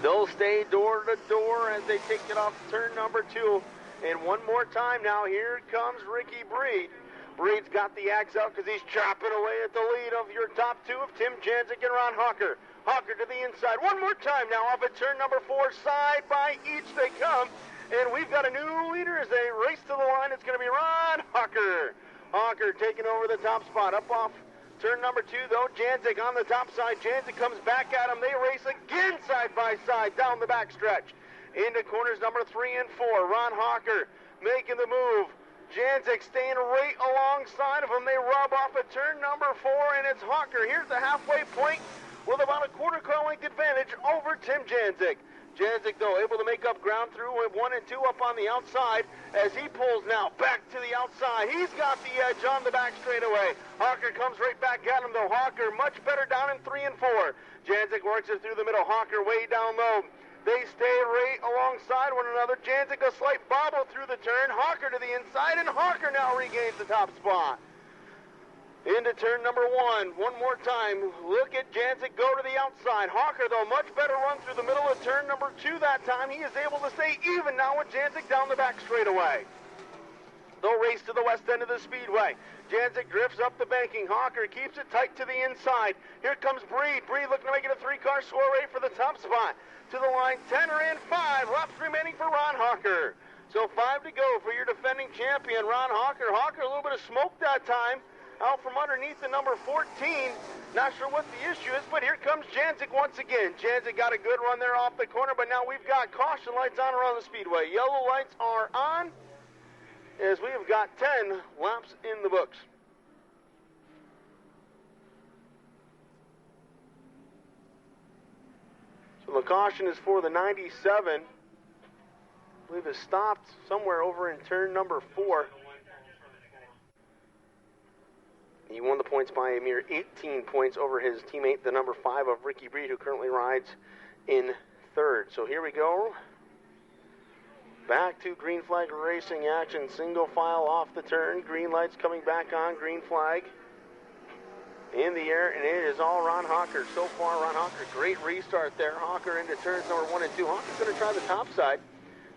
They'll stay door to door as they take it off turn number 2. And one more time now, here comes Ricky Breed. Breed's got the axe out because he's chopping away at the lead of your top 2 of Tim Janzik and Ron Hawker. Hawker to the inside. One more time now off at turn number 4. Side by each they come. And we've got a new leader as they race to the line. It's going to be Ron Hawker. Hawker taking over the top spot. Up off turn number 2, though. Janzik on the top side. Janzik comes back at him. They race again side by side down the backstretch. Into corners number 3 and 4. Ron Hawker making the move. Janzik staying right alongside of him. They rub off at turn number 4, and it's Hawker. Here's the halfway point with about a quarter car length advantage over Tim Janzik. Janzik, though, able to make up ground through with 1 and 2 up on the outside as he pulls now back to the outside. He's got the edge on the back straightaway. Hawker comes right back at him, though. Hawker much better down in 3 and 4. Janzik works it through the middle. Hawker way down low. They stay right alongside one another. Janzik a slight bobble through the turn. Hawker to the inside, and Hawker now regains the top spot. Into turn number 1. One more time. Look at Janzik go to the outside. Hawker, though, much better run through the middle of turn number 2 that time. He is able to stay even now with Janzik down the back straightaway. They'll race to the west end of the speedway. Janzik drifts up the banking. Hawker keeps it tight to the inside. Here comes Breed. Breed looking to make it a 3-car soiree for the top spot. To the line, 10 are in, 5 laps remaining for Ron Hawker. So 5 to go for your defending champion, Ron Hawker. Hawker, a little bit of smoke that time. out from underneath the number 14. Not sure what the issue is, but here comes Janzik once again. Janzik got a good run there off the corner, but now we've got caution lights on around the speedway. Yellow lights are on as we have got 10 laps in the books. So the caution is for the 97. I believe it stopped somewhere over in turn number 4. He won the points by a mere 18 points over his teammate, the number 5 of Ricky Breed, who currently rides in third. So here we go. Back to green flag racing action. Single file off the turn. Green lights coming back on. Green flag in the air, and it is all Ron Hawker. So far, Ron Hawker, great restart there. Hawker into turns number 1 and 2. Hawker's going to try the top side.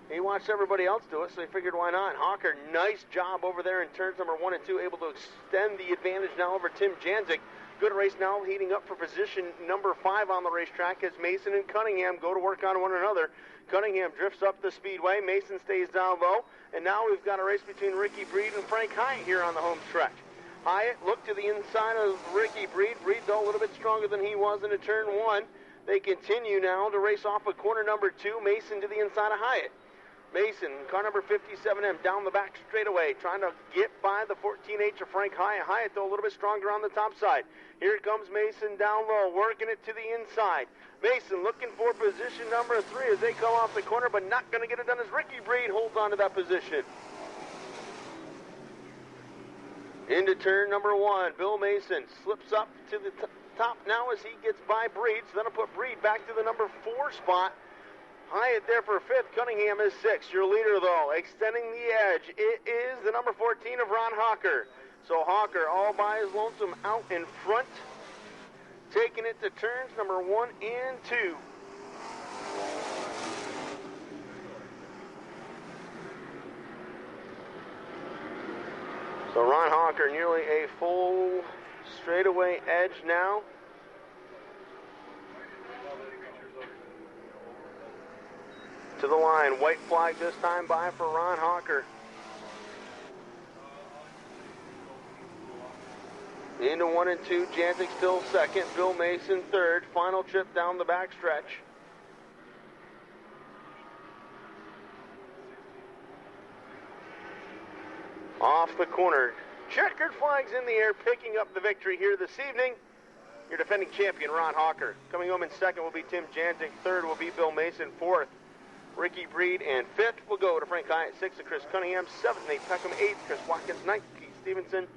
He watched everybody else do it, so he figured why not. Hawker, nice job over there in turns number 1 and 2, able to extend the advantage now over Tim Janzik. Good race now, heating up for position number 5 on the racetrack as Mason and Cunningham go to work on one another. Cunningham drifts up the speedway, Mason stays down low, and now we've got a race between Ricky Breed and Frank Hyatt here on the home stretch. Hyatt looked to the inside of Ricky Breed. Breed, though, a little bit stronger than he was into turn 1. They continue now to race off of corner number 2, Mason to the inside of Hyatt. Mason, car number 57M, down the back straightaway, trying to get by the 14H of Frank Hyatt. Hyatt, though, a little bit stronger on the top side. Here comes Mason down low, working it to the inside. Mason looking for position number 3 as they come off the corner, but not going to get it done as Ricky Breed holds on to that position. Into turn number 1, Bill Mason slips up to the top now as he gets by Breed, so that'll put Breed back to the number 4 spot. Hyatt there for 5th, Cunningham is 6th. Your leader, though, extending the edge, it is the number 14 of Ron Hawker. So Hawker all by his lonesome out in front, taking it to turns number 1 and 2. So Ron Hawker nearly a full straightaway edge now. To the line, white flag this time by for Ron Hawker. Into 1 and 2, Janzik still 2nd, Bill Mason 3rd. Final trip down the backstretch. Off the corner, checkered flags in the air, picking up the victory here this evening. Your defending champion, Ron Hawker. Coming home in 2nd will be Tim Janzik, 3rd will be Bill Mason, 4th. Ricky Breed, and 5th will go to Frank Hyatt, 6th to Chris Cunningham, 7th Nate Peckham, 8th Chris Watkins, 9th Keith Stevenson,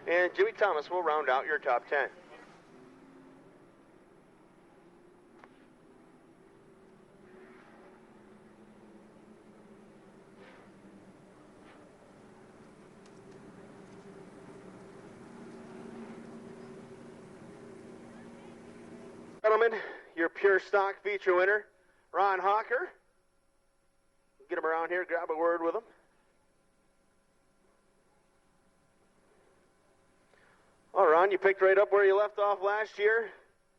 and Jimmy Thomas will round out your top 10. Gentlemen, your pure stock feature winner, Ron Hawker. Get him around here, grab a word with him. All right, Ron, you picked right up where you left off last year.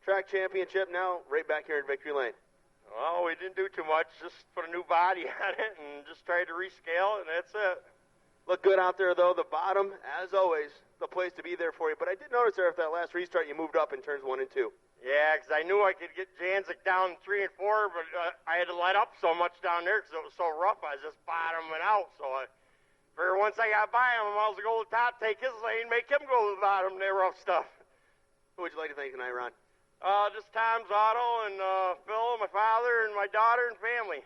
Track championship now, right back here in Victory Lane.
Well, we didn't do too much, just put a new body on it and just tried to rescale it, and that's it.
Look good out there, though. The bottom, as always, the place to be there for you. But I did notice there after that last restart, you moved up in turns 1 and 2.
Yeah, because I knew I could get Janzik down 3 and 4, but I had to let up so much down there because it was so rough. I was just bottoming out. So I figured once I got by him, I might as well go to the top, take his lane, make him go to the bottom, that rough stuff.
Who would you like to thank tonight, Ron?
Just Tom's Auto and Phil, my father, and my daughter and family.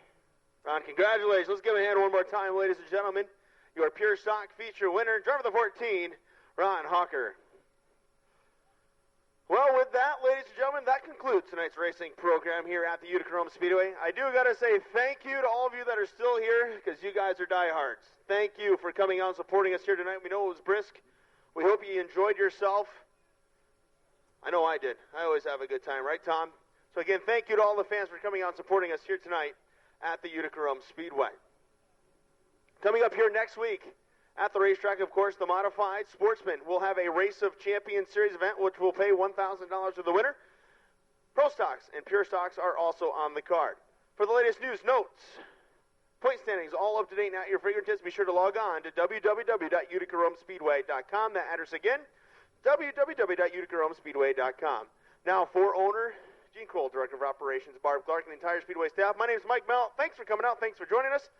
Ron, congratulations. Let's give him a hand one more time, ladies and gentlemen. Your Pure Stock feature winner, driver the 14, Ron Hawker. Well, with that, ladies and gentlemen, that concludes tonight's racing program here at the Utica Rome Speedway. I do got to say thank you to all of you that are still here, because you guys are diehards. Thank you for coming out and supporting us here tonight. We know it was brisk. We hope you enjoyed yourself. I know I did. I always have a good time, right, Tom? So again, thank you to all the fans for coming out and supporting us here tonight at the Utica Rome Speedway. Coming up here next week, at the racetrack, of course, the Modified Sportsman will have a Race of Champions Series event, which will pay $1,000 to the winner. Pro Stocks and Pure Stocks are also on the card. For the latest news, notes, point standings, all up to date now at your fingertips, be sure to log on to www.uticaromespeedway.com. That address again, www.uticaromespeedway.com. Now, for owner, Gene Cole, Director of Operations, Barb Clark, and the entire Speedway staff, my name is Mike Mel. Thanks for coming out. Thanks for joining us.